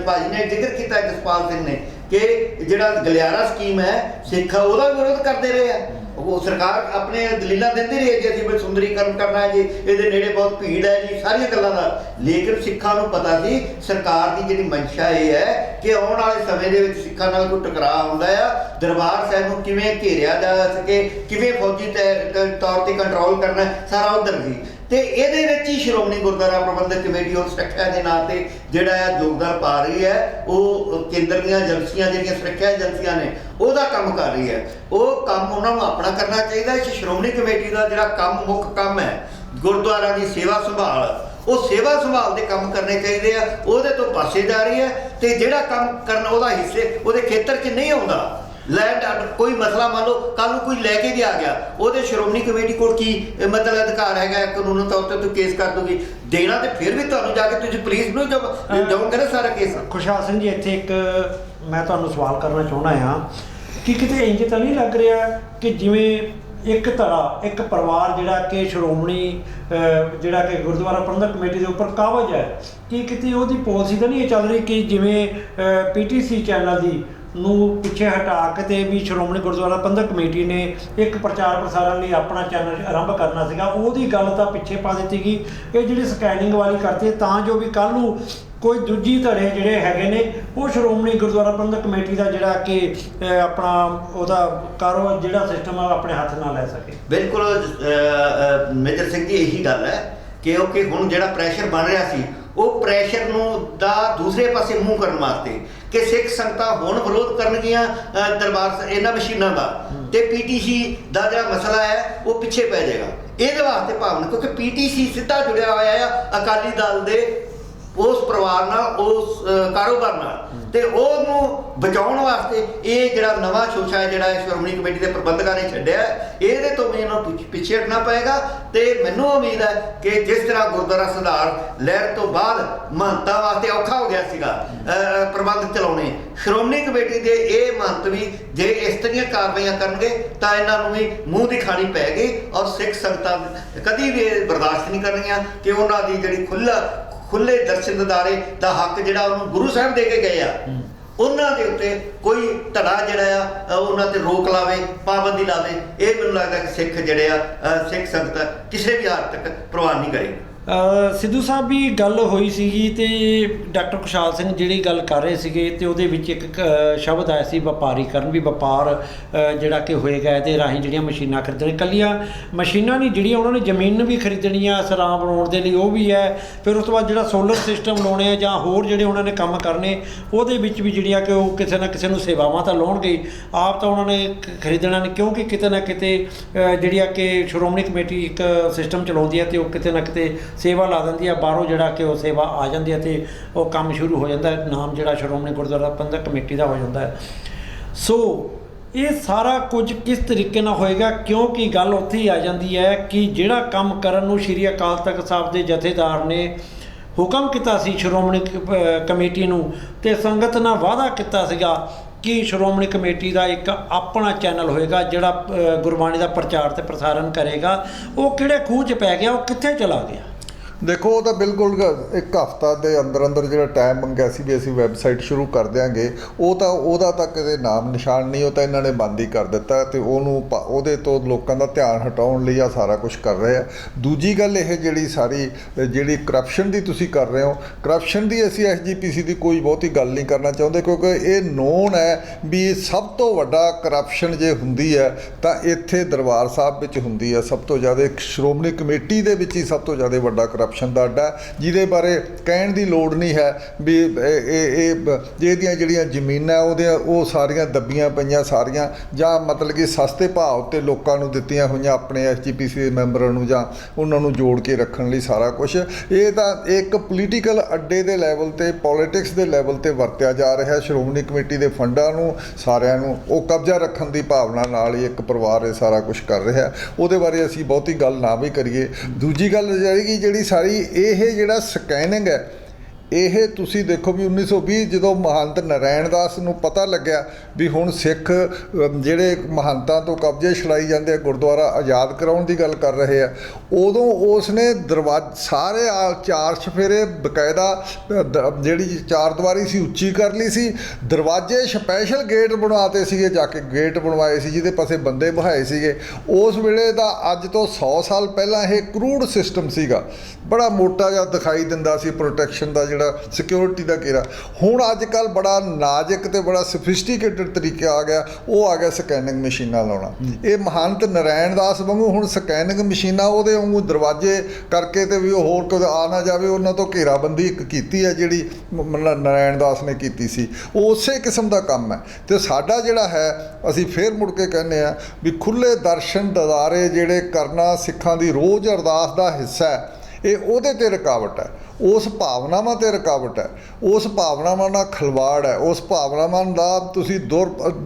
S2: ਭਾਜੀ ਨੇ ਜ਼ਿਕਰ ਕੀਤਾ ਜਸਪਾਲ ਸਿੰਘ ਨੇ ਕਿ ਜਿਹੜਾ ਗਲਿਆਰਾ ਸਕੀਮ ਹੈ ਸਿੱਖ ਉਹਦਾ ਵਿਰੋਧ ਕਰਦੇ ਰਹੇ ਆ। ਉਹ ਸਰਕਾਰ ਆਪਣੇ ਦਲੀਲਾਂ ਦਿੰਦੀ ਰਹੀ ਹੈ ਕਿ ਅਸੀਂ ਸੁੰਦਰੀਕਰਨ ਕਰਨਾ ਹੈ ਜੀ, ਇਹਦੇ ਨੇੜੇ ਬਹੁਤ ਭੀੜ ਹੈ ਜੀ, ਸਾਰੀਆਂ ਗੱਲਾਂ ਦਾ। ਲੇਕਿਨ ਸਿੱਖਾਂ ਨੂੰ ਪਤਾ ਸੀ ਸਰਕਾਰ ਦੀ ਜਿਹੜੀ ਮਨਸ਼ਾ ਇਹ ਹੈ ਕਿ ਆਉਣ ਵਾਲੇ ਸਮੇਂ ਦੇ ਵਿੱਚ ਸਿੱਖਾਂ ਨਾਲ ਕੋਈ ਟਕਰਾਅ ਆਉਂਦਾ ਆ, ਦਰਬਾਰ ਸਾਹਿਬ ਨੂੰ ਕਿਵੇਂ ਘੇਰਿਆ ਜਾ ਸਕੇ, ਕਿਵੇਂ ਫੌਜੀ ਤੌਰ 'ਤੇ ਕੰਟਰੋਲ ਕਰਨਾ, ਸਾਰਾ ਉੱਧਰ ਸੀ। ਤੇ ਇਹਦੇ ਵਿੱਚ ਹੀ ਸ਼੍ਰੋਮਣੀ ਗੁਰਦੁਆਰਾ ਪ੍ਰਬੰਧਕ ਕਮੇਟੀ ਉਸ ਸੁਰੱਖਿਆ ਦੇ ਨਾਂ ਤੇ ਜਿਹੜਾ ਹੈ ਯੋਗਦਾਨ ਪਾ ਰਹੀ ਹੈ। ਉਹ ਕੇਂਦਰ ਦੀਆਂ ਏਜੰਸੀਆਂ ਜਿਹੜੀਆਂ ਸੁਰੱਖਿਆ ਏਜੰਸੀਆਂ ਨੇ ਉਹਦਾ ਕੰਮ ਕਰ ਰਹੀ ਹੈ। ਉਹ ਕੰਮ ਉਹਨਾਂ ਨੂੰ ਆਪਣਾ ਕਰਨਾ ਚਾਹੀਦਾ। ਸ਼੍ਰੋਮਣੀ ਕਮੇਟੀ ਦਾ ਜਿਹੜਾ ਕੰਮ ਮੁੱਖ ਕੰਮ ਹੈ ਗੁਰਦੁਆਰਾ ਦੀ ਸੇਵਾ ਸੰਭਾਲ, ਉਹ ਸੇਵਾ ਸੰਭਾਲ ਦੇ ਕੰਮ ਕਰਨੇ ਚਾਹੀਦੇ ਆ। ਉਹਦੇ ਤੋਂ ਪਾਸੇ ਜਾ ਰਹੀ ਹੈ ਤੇ ਜਿਹੜਾ ਕੰਮ ਕਰਨ ਉਹਦਾ ਹਿੱਸੇ ਉਹਦੇ ਖੇਤਰ 'ਚ ਨਹੀਂ ਆਉਂਦਾ। ਲੈਂਡ ਕੋਈ ਮਸਲਾ ਮੰਨ ਲਓ ਕੱਲ ਨੂੰ ਕੋਈ ਲੈ ਕੇ ਵੀ ਆ ਗਿਆ, ਉਹਦੇ ਸ਼੍ਰੋਮਣੀ ਕਮੇਟੀ ਕੋਲ ਕੀ ਮਤਲਬ ਅਧਿਕਾਰ ਹੈਗਾ ਕਾਨੂੰਨੀ ਤੌਰ ਤੇ ਕੇਸ ਕਰ ਦੂਗੀ। ਦੇਣਾ ਤੇ ਫਿਰ ਵੀ ਤੁਹਾਨੂੰ ਜਾ ਕੇ ਤੁਸੀਂ ਪੁਲਿਸ ਨੂੰ ਜਾਓਗੇ ਨਾ ਸਾਰਾ ਕੇਸ।
S1: ਖੁਸ਼ਹਾਲ ਸਿੰਘ ਜੀ, ਇੱਥੇ ਇੱਕ ਮੈਂ ਤੁਹਾਨੂੰ ਸਵਾਲ ਕਰਨਾ ਚਾਹੁੰਦਾ ਹਾਂ ਕਿ ਕਿਤੇ ਇੰਜ ਤਾਂ ਨਹੀਂ ਲੱਗ ਰਿਹਾ ਕਿ ਜਿਵੇਂ ਇੱਕ ਧੜਾ, ਇੱਕ ਪਰਿਵਾਰ ਜਿਹੜਾ ਕਿ ਸ਼੍ਰੋਮਣੀ ਜਿਹੜਾ ਕਿ ਗੁਰਦੁਆਰਾ ਪ੍ਰਬੰਧਕ ਕਮੇਟੀ ਦੇ ਉੱਪਰ ਕਾਬਜ਼ ਹੈ, ਕਿ ਕਿਤੇ ਉਹਦੀ ਪਾਲਿਸੀ ਤਾਂ ਨਹੀਂ ਇਹ ਚੱਲ ਰਹੀ ਕਿ ਜਿਵੇਂ PTC ਚੈਨਲ ਦੀ ਨੂੰ ਪਿੱਛੇ ਹਟਾ ਕੇ ਤੇ ਵੀ ਸ਼੍ਰੋਮਣੀ ਗੁਰਦੁਆਰਾ ਪ੍ਰਬੰਧਕ ਕਮੇਟੀ ਨੇ ਇੱਕ ਪ੍ਰਚਾਰ ਪ੍ਰਸਾਰਨ ਲਈ ਆਪਣਾ ਚੈਨਲ ਆਰੰਭ ਕਰਨਾ ਸੀਗਾ, ਉਹਦੀ ਗੱਲ ਤਾਂ ਪਿੱਛੇ ਪਾ ਦਿੱਤੀ ਗਈ। ਇਹ ਜਿਹੜੀ ਸਕੈਨਿੰਗ ਵਾਲੀ ਕਰਤੀ ਤਾਂ ਜੋ ਵੀ ਕੱਲ੍ਹ ਨੂੰ ਕੋਈ ਦੂਜੀ ਧੜੇ ਜਿਹੜੇ ਹੈਗੇ ਨੇ ਉਹ ਸ਼੍ਰੋਮਣੀ ਗੁਰਦੁਆਰਾ ਪ੍ਰਬੰਧਕ ਕਮੇਟੀ ਦਾ ਜਿਹੜਾ ਕਿ ਆਪਣਾ ਉਹਦਾ ਕਾਰੋਬਾਰ ਜਿਹੜਾ ਸਿਸਟਮ ਆ ਆਪਣੇ ਹੱਥ ਨਾਲ ਲੈ ਸਕੇ।
S2: ਬਿਲਕੁਲ ਮੇਜਰ ਸਿੰਘ ਜੀ, ਇਹੀ ਗੱਲ ਹੈ ਕਿਉਂਕਿ ਹੁਣ ਜਿਹੜਾ ਪ੍ਰੈਸ਼ਰ ਬਣ ਰਿਹਾ ਸੀ ਉਹ ਪ੍ਰੈਸ਼ਰ ਨੂੰ ਦਾ ਦੂਸਰੇ ਪਾਸੇ ਮੂੰਹ ਕਰਨ ਵਾਸਤੇ ਕਿ ਸਿੱਖ ਸੰਗਤਾਂ ਹੁਣ ਵਿਰੋਧ ਕਰਨਗੀਆਂ ਦਰਬਾਰ ਇਹਨਾਂ ਮਸ਼ੀਨਾਂ ਦਾ, ਤੇ ਪੀਟੀਸੀ ਦਾ ਜਿਹੜਾ ਮਸਲਾ ਹੈ ਉਹ ਪਿੱਛੇ ਪੈ ਜਾਏਗਾ। ਇਹਦੇ ਵਾਸਤੇ ਭਾਵਨਾ, ਕਿਉਂਕਿ ਪੀਟੀਸੀ ਸਿੱਧਾ ਜੁੜਿਆ ਹੋਇਆ ਆ ਅਕਾਲੀ ਦਲ ਦੇ ਉਸ ਪਰਿਵਾਰ ਨਾਲ, ਉਸ ਕਾਰੋਬਾਰ ਨਾਲ, ਤੇ ਉਹਨੂੰ ਬਚਾਉਣ ਵਾਸਤੇ ਇਹ ਜਿਹੜਾ ਨਵਾਂ ਸ਼ੋਸ਼ਾ ਹੈ ਜਿਹੜਾ ਸ਼੍ਰੋਮਣੀ ਕਮੇਟੀ ਦੇ ਪ੍ਰਬੰਧਕਾਂ ਨੇ ਛੱਡਿਆ, ਇਹਦੇ ਤੋਂ ਵੀ ਇਹਨਾਂ ਨੂੰ ਪਿੱਛੇ ਹਟਣਾ ਪਏਗਾ। ਤੇ ਮੈਨੂੰ ਉਮੀਦ ਹੈ ਕਿ ਜਿਸ ਤਰ੍ਹਾਂ ਗੁਰਦੁਆਰਾ ਸੁਧਾਰ ਲਹਿਰ ਤੋਂ ਬਾਅਦ ਮਹੰਤਾਂ ਵਾਸਤੇ ਔਖਾ ਹੋ ਗਿਆ ਸੀਗਾ ਪ੍ਰਬੰਧ ਚਲਾਉਣੇ, ਸ਼੍ਰੋਮਣੀ ਕਮੇਟੀ ਦੇ ਇਹ ਮਹੰਤ ਵੀ ਜੇ ਇਸ ਤਰ੍ਹਾਂ ਕਾਰਵਾਈਆਂ ਕਰਨਗੇ ਤਾਂ ਇਹਨਾਂ ਨੂੰ ਵੀ ਮੂੰਹ ਦੀ ਖਾਣੀ ਪੈਗੀ, ਔਰ ਸਿੱਖ ਸੰਗਤਾਂ ਕਦੀ ਵੀ ਇਹ ਬਰਦਾਸ਼ਤ ਨਹੀਂ ਕਰਨਗੀਆਂ ਕਿ ਉਹਨਾਂ ਦੀ ਜਿਹੜੀ ਖੁੱਲੇ ਦਰਸ਼ਨ ਦਿਦਾਰੇ ਦਾ ਹੱਕ ਜਿਹੜਾ ਉਹਨੂੰ ਗੁਰੂ ਸਾਹਿਬ ਦੇ ਕੇ ਗਏ ਆ, ਉਹਨਾਂ ਦੇ ਉੱਤੇ ਕੋਈ ਧੜਾ ਜਿਹੜਾ ਆ ਉਹਨਾਂ ਤੇ ਰੋਕ ਲਾਵੇ, ਪਾਬੰਦੀ ਲਾਵੇ। ਇਹ ਮੈਨੂੰ ਲੱਗਦਾ ਕਿ ਸਿੱਖ ਜਿਹੜੇ ਆ ਸਿੱਖ ਸੰਗਤ ਕਿਸੇ ਵੀ ਹੱਦ ਤੱਕ ਪ੍ਰਵਾਨ ਨਹੀਂ ਕਰੇਗੀ।
S1: ਸਿੱਧੂ ਸਾਹਿਬ ਵੀ ਗੱਲ ਹੋਈ ਸੀਗੀ ਤੇ ਡਾਕਟਰ ਖੁਸ਼ਹਾਲ ਸਿੰਘ ਜਿਹੜੀ ਗੱਲ ਕਰ ਰਹੇ ਸੀਗੇ ਤੇ ਉਹਦੇ ਵਿੱਚ ਇੱਕ ਸ਼ਬਦ ਆਇਆ ਸੀ ਵਪਾਰੀਕਰਨ, ਵੀ ਵਪਾਰ ਜਿਹੜਾ ਕਿ ਹੋਏਗਾ ਇਹਦੇ ਰਾਹੀਂ ਜਿਹੜੀਆਂ ਮਸ਼ੀਨਾਂ ਖਰੀਦਣੀਆਂ, ਇਕੱਲੀਆਂ ਮਸ਼ੀਨਾਂ ਨਹੀਂ, ਜਿਹੜੀਆਂ ਉਹਨਾਂ ਨੇ ਜ਼ਮੀਨ ਵੀ ਖਰੀਦਣੀ ਆ ਸਰਾਂ ਬਣਾਉਣ ਦੇ ਲਈ ਉਹ ਵੀ ਹੈ, ਫਿਰ ਉਸ ਤੋਂ ਬਾਅਦ ਜਿਹੜਾ ਸੋਲਰ ਸਿਸਟਮ ਲਾਉਣੇ ਆ ਜਾਂ ਹੋਰ ਜਿਹੜੇ ਉਹਨਾਂ ਨੇ ਕੰਮ ਕਰਨੇ ਉਹਦੇ ਵਿੱਚ ਵੀ ਜਿਹੜੀਆਂ ਕਿ ਉਹ ਕਿਸੇ ਨਾ ਕਿਸੇ ਨੂੰ ਸੇਵਾਵਾਂ ਤਾਂ ਲਾਉਣਗੇ, ਆਪ ਤਾਂ ਉਹਨਾਂ ਨੇ ਖਰੀਦਣਾ ਨਹੀਂ, ਕਿਉਂਕਿ ਕਿਤੇ ਨਾ ਕਿਤੇ ਜਿਹੜੀ ਆ ਕਿ ਸ਼੍ਰੋਮਣੀ ਕਮੇਟੀ ਇੱਕ ਸਿਸਟਮ ਚਲਾਉਂਦੀ ਹੈ ਤੇ ਉਹ ਕਿਤੇ ਨਾ ਕਿਤੇ ਸੇਵਾ ਲਾ ਦਿੰਦੀ ਆ, ਬਾਹਰੋਂ ਜਿਹੜਾ ਕਿ ਉਹ ਸੇਵਾ ਆ ਜਾਂਦੀ ਹੈ ਤੇ ਉਹ ਕੰਮ ਸ਼ੁਰੂ ਹੋ ਜਾਂਦਾ, ਨਾਮ ਜਿਹੜਾ ਸ਼੍ਰੋਮਣੀ ਗੁਰਦੁਆਰਾ ਪ੍ਰਬੰਧਕ ਕਮੇਟੀ ਦਾ ਹੋ ਜਾਂਦਾ ਹੈ। ਸੋ ਇਹ ਸਾਰਾ ਕੁਝ ਕਿਸ ਤਰੀਕੇ ਨਾਲ ਹੋਏਗਾ, ਕਿਉਂਕਿ ਗੱਲ ਉੱਥੇ ਹੀ ਆ ਜਾਂਦੀ ਹੈ ਕਿ ਜਿਹੜਾ ਕੰਮ ਕਰਨ ਨੂੰ ਸ਼੍ਰੀ ਅਕਾਲ ਤਖਤ ਸਾਹਿਬ ਦੇ ਜਥੇਦਾਰ ਨੇ ਹੁਕਮ ਕੀਤਾ ਸੀ ਸ਼੍ਰੋਮਣੀ ਕਮੇਟੀ ਨੂੰ, ਤੇ ਸੰਗਤ ਨਾਲ ਵਾਅਦਾ ਕੀਤਾ ਸੀਗਾ ਕਿ ਸ਼੍ਰੋਮਣੀ ਕਮੇਟੀ ਦਾ ਇੱਕ ਆਪਣਾ ਚੈਨਲ ਹੋਏਗਾ ਜਿਹੜਾ ਗੁਰਬਾਣੀ ਦਾ ਪ੍ਰਚਾਰ ਤੇ ਪ੍ਰਸਾਰਨ ਕਰੇਗਾ, ਉਹ ਕਿਹੜੇ ਖੂਹ 'ਚ ਪੈ ਗਿਆ, ਉਹ ਕਿੱਥੇ ਚਲਾ ਗਿਆ?
S3: ਦੇਖੋ ਉਹ ਤਾਂ ਬਿਲਕੁਲ ਇੱਕ ਹਫ਼ਤਾ ਦੇ ਅੰਦਰ ਜਿਹੜਾ ਟਾਈਮ ਮੰਗਿਆ ਸੀ ਵੀ ਅਸੀਂ ਵੈਬਸਾਈਟ ਸ਼ੁਰੂ ਕਰ ਦਿਆਂਗੇ, ਉਹ ਤਾਂ ਉਹਦਾ ਤਾਂ ਕਦੇ ਨਾਮ ਨਿਸ਼ਾਨ ਨਹੀਂ, ਉਹ ਤਾਂ ਇਹਨਾਂ ਨੇ ਬੰਦ ਹੀ ਕਰ ਦਿੱਤਾ ਤੇ ਉਹਦੇ ਤੋਂ ਲੋਕਾਂ ਦਾ ਧਿਆਨ ਹਟਾਉਣ ਲਈ ਆ ਸਾਰਾ ਕੁਝ ਕਰ ਰਹੇ ਆ। ਦੂਜੀ ਗੱਲ ਇਹ ਜਿਹੜੀ ਕਰਪਸ਼ਨ ਦੀ ਤੁਸੀਂ ਕਰ ਰਹੇ ਹੋ, ਕਰਪਸ਼ਨ ਦੀ ਅਸੀਂ SGPC ਦੀ ਕੋਈ ਬਹੁਤੀ ਗੱਲ ਨਹੀਂ ਕਰਨਾ ਚਾਹੁੰਦੇ, ਕਿਉਂਕਿ ਇਹ ਨੋਨ ਹੈ ਵੀ ਸਭ ਤੋਂ ਵੱਡਾ ਕਰਪਸ਼ਨ ਜੇ ਹੁੰਦੀ ਹੈ ਤਾਂ ਇੱਥੇ ਦਰਬਾਰ ਸਾਹਿਬ ਵਿੱਚ ਹੁੰਦੀ ਹੈ, ਸਭ ਤੋਂ ਜ਼ਿਆਦਾ ਸ਼੍ਰੋਮਣੀ ਕਮੇਟੀ ਦੇ ਵਿੱਚ ਹੀ ਸਭ ਤੋਂ ਜ਼ਿਆਦਾ ਵੱਡਾ ਕਰਪਸ਼ਨ ਦਾ ਅੱਡਾ, ਜਿਹਦੇ ਬਾਰੇ ਕਹਿਣ ਦੀ ਲੋੜ ਨਹੀਂ ਹੈ ਵੀ ਇਹਦੀਆਂ ਜਿਹੜੀਆਂ ਜ਼ਮੀਨਾਂ ਉਹ ਸਾਰੀਆਂ ਦੱਬੀਆਂ ਪਈਆਂ ਸਾਰੀਆਂ, ਜਾਂ ਮਤਲਬ ਕਿ ਸਸਤੇ ਭਾਅ ਉੱਤੇ ਲੋਕਾਂ ਨੂੰ ਦਿੱਤੀਆਂ ਹੋਈਆਂ ਆਪਣੇ SGPC ਦੇ ਮੈਂਬਰਾਂ ਨੂੰ, ਜਾਂ ਉਹਨਾਂ ਨੂੰ ਜੋੜ ਕੇ ਰੱਖਣ ਲਈ ਸਾਰਾ ਕੁਝ। ਇਹ ਤਾਂ ਇੱਕ ਪੋਲੀਟੀਕਲ ਅੱਡੇ ਦੇ ਲੈਵਲ 'ਤੇ, ਪੋਲੀਟਿਕਸ ਦੇ ਲੈਵਲ 'ਤੇ ਵਰਤਿਆ ਜਾ ਰਿਹਾ। ਸ਼੍ਰੋਮਣੀ ਕਮੇਟੀ ਦੇ ਫੰਡਾਂ ਨੂੰ ਸਾਰਿਆਂ ਨੂੰ ਉਹ ਕਬਜ਼ਾ ਰੱਖਣ ਦੀ ਭਾਵਨਾ ਨਾਲ ਹੀ ਇੱਕ ਪਰਿਵਾਰ ਇਹ ਸਾਰਾ ਕੁਝ ਕਰ ਰਿਹਾ, ਉਹਦੇ ਬਾਰੇ ਅਸੀਂ ਬਹੁਤੀ ਗੱਲ ਨਾ ਵੀ ਕਰੀਏ। ਦੂਜੀ ਗੱਲ ਜਿਹੜੀ ਸਾਰੀ ਇਹ ਜਿਹੜਾ ਸਕੈਨਿੰਗ ਹੈ, ਇਹ ਤੁਸੀਂ ਦੇਖੋ ਵੀ 1920 ਜਦੋਂ ਮਹੰਤ ਨਾਰਾਇਣ ਦਾਸ ਨੂੰ ਪਤਾ ਲੱਗਿਆ ਵੀ ਹੁਣ ਸਿੱਖ ਜਿਹੜੇ ਮਹੰਤਾਂ ਤੋਂ ਕਬਜ਼ੇ ਛੁਡਾਈ ਜਾਂਦੇ ਆ, ਗੁਰਦੁਆਰਾ ਆਜ਼ਾਦ ਕਰਾਉਣ ਦੀ ਗੱਲ ਕਰ ਰਹੇ ਆ, ਉਦੋਂ ਉਸਨੇ ਸਾਰੇ ਚਾਰ ਚੁਫੇਰੇ ਬਕਾਇਦਾ ਜਿਹੜੀ ਚਾਰ ਦੀਵਾਰੀ ਸੀ ਉੱਚੀ ਕਰ ਲਈ ਸੀ, ਦਰਵਾਜ਼ੇ ਸਪੈਸ਼ਲ ਗੇਟ ਬਣਵਾਤੇ ਸੀਗੇ, ਜਾ ਕੇ ਗੇਟ ਬਣਵਾਏ ਸੀ ਜਿਹਦੇ ਪਾਸੇ ਬੰਦੇ ਬਹਾਏ ਸੀਗੇ। ਉਸ ਵੇਲੇ ਦਾ ਅੱਜ ਤੋਂ 100 ਸਾਲ ਪਹਿਲਾਂ ਇਹ ਕਰੂਡ ਸਿਸਟਮ ਸੀਗਾ, ਬੜਾ ਮੋਟਾ ਜਿਹਾ ਦਿਖਾਈ ਦਿੰਦਾ ਸੀ ਪ੍ਰੋਟੈਕਸ਼ਨ ਦਾ, ਜਿਹੜਾ ਸਿਕਿਉਰਿਟੀ ਦਾ ਘੇਰਾ। ਹੁਣ ਅੱਜ ਕੱਲ੍ਹ ਬੜਾ ਨਾਜ਼ੁਕ ਤੇ ਬੜਾ ਸਫਿਸਟੀਕੇਟਡ ਤਰੀਕਾ ਆ ਗਿਆ, ਉਹ ਆ ਗਿਆ ਸਕੈਨਿੰਗ ਮਸ਼ੀਨਾਂ ਲਾਉਣਾ। ਇਹ ਮਹੰਤ ਨਾਰਾਇਣ ਦਾਸ ਵਾਂਗੂ ਹੁਣ ਸਕੈਨਿੰਗ ਮਸ਼ੀਨਾਂ ਉਹਦੇ ਵਾਂਗੂ ਦਰਵਾਜ਼ੇ ਕਰਕੇ ਤੇ ਵੀ ਉਹ ਹੋਰ ਕੋਈ ਆ ਨਾ ਜਾਵੇ, ਉਹਨਾਂ ਤੋਂ ਘੇਰਾਬੰਦੀ ਇੱਕ ਕੀਤੀ ਹੈ ਜਿਹੜੀ ਨਾਰਾਇਣ ਦਾਸ ਨੇ ਕੀਤੀ ਸੀ, ਉਹ ਉਸੇ ਕਿਸਮ ਦਾ ਕੰਮ ਹੈ। ਤੇ ਸਾਡਾ ਜਿਹੜਾ ਹੈ, ਅਸੀਂ ਫੇਰ ਮੁੜ ਕੇ ਕਹਿੰਦੇ ਆ ਵੀ ਖੁੱਲ੍ਹੇ ਦਰਸ਼ਨ ਦਿਦਾਰੇ ਜਿਹੜੇ ਕਰਨਾ ਸਿੱਖਾਂ ਦੀ ਰੋਜ਼ ਅਰਦਾਸ ਦਾ ਹਿੱਸਾ ਹੈ, ਇਹ ਉਹਦੇ 'ਤੇ ਰੁਕਾਵਟ ਹੈ, ਉਸ ਭਾਵਨਾਵਾਂ 'ਤੇ ਰੁਕਾਵਟ ਹੈ, ਉਸ ਭਾਵਨਾਵਾਂ ਨਾਲ ਖਿਲਵਾੜ ਹੈ, ਉਸ ਭਾਵਨਾਵਾਂ ਦਾ ਤੁਸੀਂ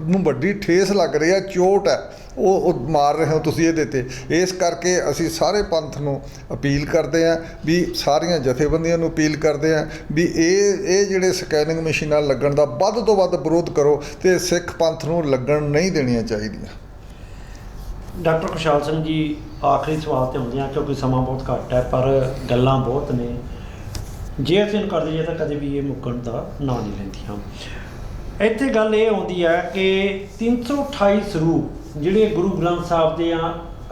S3: ਨੂੰ ਵੱਡੀ ਠੇਸ ਲੱਗ ਰਹੀ ਹੈ, ਚੋਟ ਹੈ, ਉਹ ਮਾਰ ਰਹੇ ਹੋ ਤੁਸੀਂ ਇਹਦੇ 'ਤੇ। ਇਸ ਕਰਕੇ ਅਸੀਂ ਸਾਰੇ ਪੰਥ ਨੂੰ ਅਪੀਲ ਕਰਦੇ ਹਾਂ ਵੀ ਸਾਰੀਆਂ ਜਥੇਬੰਦੀਆਂ ਨੂੰ ਅਪੀਲ ਕਰਦੇ ਹਾਂ ਵੀ ਇਹ ਜਿਹੜੇ ਸਕੈਨਿੰਗ ਮਸ਼ੀਨਾਂ ਲੱਗਣ ਦਾ ਵੱਧ ਤੋਂ ਵੱਧ ਵਿਰੋਧ ਕਰੋ ਤੇ ਸਿੱਖ ਪੰਥ ਨੂੰ ਲੱਗਣ ਨਹੀਂ ਦੇਣੀਆਂ ਚਾਹੀਦੀਆਂ।
S1: ਡਾਕਟਰ ਖੁਸ਼ਹਾਲ ਸਿੰਘ ਜੀ, ਆਖਰੀ ਸਵਾਲ 'ਤੇ ਹੁੰਦੇ ਹਾਂ ਕਿਉਂਕਿ ਸਮਾਂ ਬਹੁਤ ਘੱਟ ਹੈ ਪਰ ਗੱਲਾਂ ਬਹੁਤ ਨੇ, ਜੇ ਅਸੀਂ ਇਹਨੂੰ ਕਰ ਦਈਏ ਤਾਂ ਕਦੇ ਵੀ ਇਹ ਮੁੱਕਣ ਦਾ ਨਾਂ ਨਹੀਂ ਲੈਂਦੀਆਂ। ਇੱਥੇ ਗੱਲ ਇਹ ਆਉਂਦੀ ਹੈ ਕਿ 328 ਸਰੂਪ ਜਿਹੜੇ ਗੁਰੂ ਗ੍ਰੰਥ ਸਾਹਿਬ ਦੇ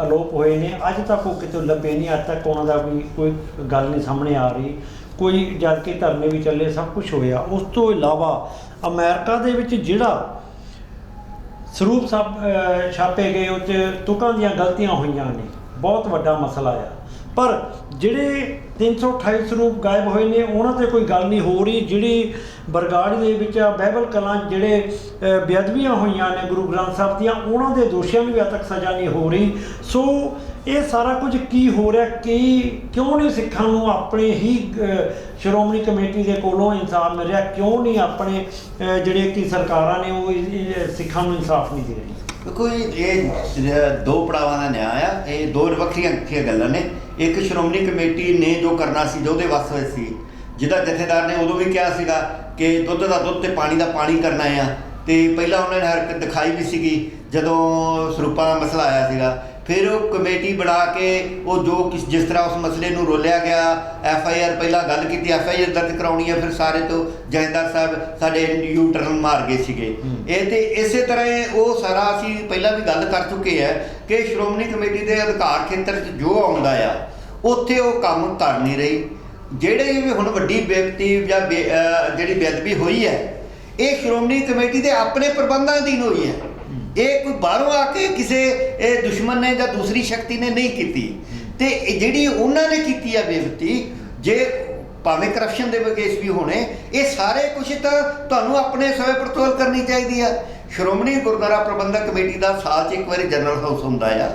S1: ਅਲੋਪ ਹੋਏ ਨੇ, ਅੱਜ ਤੱਕ ਉਹ ਕਿਤੇ ਲੱਭੇ ਨਹੀਂ, ਅੱਜ ਤੱਕ ਉਹਨਾਂ ਦਾ ਵੀ ਕੋਈ ਗੱਲ ਨਹੀਂ ਸਾਹਮਣੇ ਆ ਰਹੀ, ਕੋਈ ਜਦ ਕਿ ਧਰਨੇ ਵੀ ਚੱਲੇ, ਸਭ ਕੁਝ ਹੋਇਆ। ਉਸ ਤੋਂ ਇਲਾਵਾ ਅਮਰੀਕਾ ਦੇ ਵਿੱਚ ਜਿਹੜਾ ਸਰੂਪ ਛਾਪੇ ਗਏ ਉਹ 'ਚ ਤੁਕਾਂ ਦੀਆਂ ਗਲਤੀਆਂ ਹੋਈਆਂ ਨੇ, ਬਹੁਤ ਵੱਡਾ ਮਸਲਾ ਆ। ਪਰ ਜਿਹੜੇ 328 ਸਰੂਪ ਗਾਇਬ ਹੋਏ ਨੇ ਉਹਨਾਂ ਤੇ ਕੋਈ ਗੱਲ ਨਹੀਂ ਹੋ ਰਹੀ। ਜਿਹੜੀ ਬਰਗਾੜੀ ਦੇ ਵਿੱਚ ਬਾਈਬਲ ਕਲਾਂ ਜਿਹੜੇ ਬੇਅਦਬੀਆਂ ਹੋਈਆਂ ਨੇ ਗੁਰੂ ਗ੍ਰੰਥ ਸਾਹਿਬ ਦੀਆਂ, ਉਹਨਾਂ ਦੇ ਦੋਸ਼ੀਆਂ ਨੂੰ ਵੀ ਅਜੇ ਤੱਕ ਸਜ਼ਾ ਨਹੀਂ ਹੋ ਰਹੀ। ਸੋ ਇਹ ਸਾਰਾ ਕੁਝ ਕੀ ਹੋ ਰਿਹਾ, ਕਿਉਂ ਨਹੀਂ ਸਿੱਖਾਂ ਨੂੰ ਆਪਣੇ ਹੀ ਸ਼੍ਰੋਮਣੀ ਕਮੇਟੀ ਦੇ ਕੋਲੋਂ ਇਨਸਾਫ ਮਿਲ ਰਿਹਾ? ਕਿਉਂ ਨਹੀਂ ਆਪਣੇ ਜਿਹੜੇ ਕਿ ਸਰਕਾਰਾਂ ਨੇ ਉਹ ਸਿੱਖਾਂ ਨੂੰ ਇਨਸਾਫ ਨਹੀਂ ਦੇ ਰਹੀ?
S2: ਦੇਖੋ ਇਹ ਦੋ ਪੜਾਵਾਂ ਦਾ ਨਿਆਂ ਆ, ਇਹ ਦੋ ਵੱਖਰੀਆਂ ਗੱਲਾਂ ਨੇ। ਇੱਕ ਸ਼੍ਰੋਮਣੀ ਕਮੇਟੀ ਨੇ ਜੋ ਕਰਨਾ ਸੀ, ਜੋ ਉਹਦੇ ਵੱਸ ਵਿੱਚ ਸੀ, ਜਿਹਦਾ ਜਥੇਦਾਰ ਨੇ ਉਦੋਂ ਵੀ ਕਿਹਾ ਸੀਗਾ ਕਿ ਦੁੱਧ ਦਾ ਦੁੱਧ ਤੇ ਪਾਣੀ ਦਾ ਪਾਣੀ ਕਰਨਾ ਆ। ਤੇ ਪਹਿਲਾਂ ਉਹਨਾਂ ਨੇ ਹਰਕਤ ਦਿਖਾਈ ਵੀ ਸੀਗੀ ਜਦੋਂ ਸਰੂਪਾਂ ਦਾ ਮਸਲਾ ਆਇਆ ਸੀਗਾ। ਫਿਰ ਉਹ ਕਮੇਟੀ ਬਣਾ ਕੇ ਉਹ ਜੋ ਜਿਸ ਤਰ੍ਹਾਂ ਉਸ ਮਸਲੇ ਨੂੰ ਰੋਲਿਆ ਗਿਆ, FIR ਪਹਿਲਾਂ ਗੱਲ ਕੀਤੀ, FIR ਦਰਜ ਕਰਾਉਣੀ ਹੈ, ਫਿਰ ਸਾਰੇ ਤੋਂ ਜਥੇਦਾਰ ਸਾਹਿਬ ਸਾਡੇ ਯੂ ਟਰਨ ਮਾਰ ਗਏ ਸੀਗੇ। ਇਹ ਤੇ ਇਸੇ ਤਰ੍ਹਾਂ ਉਹ ਸਾਰਾ ਅਸੀਂ ਪਹਿਲਾਂ ਵੀ ਗੱਲ ਕਰ ਚੁੱਕੇ ਹੈ ਕਿ ਸ਼੍ਰੋਮਣੀ ਕਮੇਟੀ ਦੇ ਅਧਿਕਾਰ ਖੇਤਰ 'ਚ ਜੋ ਆਉਂਦਾ ਆ ਉੱਥੇ ਉਹ ਕੰਮ ਕਰ ਨਹੀਂ ਰਹੀ। ਜਿਹੜੇ ਵੀ ਹੁਣ ਵੱਡੀ ਬੇਇੱਜ਼ਤੀ ਜਾਂ ਜਿਹੜੀ ਬੇਅਦਬੀ ਹੋਈ ਹੈ, ਇਹ ਸ਼੍ਰੋਮਣੀ ਕਮੇਟੀ ਦੇ ਆਪਣੇ ਪ੍ਰਬੰਧਾਂ ਅਧੀਨ ਹੋਈ ਹੈ। ਇਹ ਕੋਈ ਬਾਹਰੋਂ ਆ ਕੇ ਕਿਸੇ ਦੁਸ਼ਮਣ ਨੇ ਜਾਂ ਦੂਸਰੀ ਸ਼ਕਤੀ ਨੇ ਨਹੀਂ ਕੀਤੀ। ਤੇ ਜਿਹੜੀ ਉਹਨਾਂ ਨੇ ਕੀਤੀ ਆ ਬੇਇੱਜ਼ਤੀ, ਜੇ ਭਾਵੇਂ ਕਰਪਸ਼ਨ ਦੇ ਕੇਸ ਵੀ ਹੋਣੇ, ਇਹ ਸਾਰੇ ਕੁਛ ਤਾਂ ਤੁਹਾਨੂੰ ਆਪਣੇ ਸਵੈ ਪੜਤਾਲ ਕਰਨੀ ਚਾਹੀਦੀ ਆ। ਸ਼੍ਰੋਮਣੀ ਗੁਰਦੁਆਰਾ ਪ੍ਰਬੰਧਕ ਕਮੇਟੀ ਦਾ ਸਾਲ 'ਚ ਇੱਕ ਵਾਰੀ ਜਨਰਲ ਹਾਊਸ ਹੁੰਦਾ ਆ।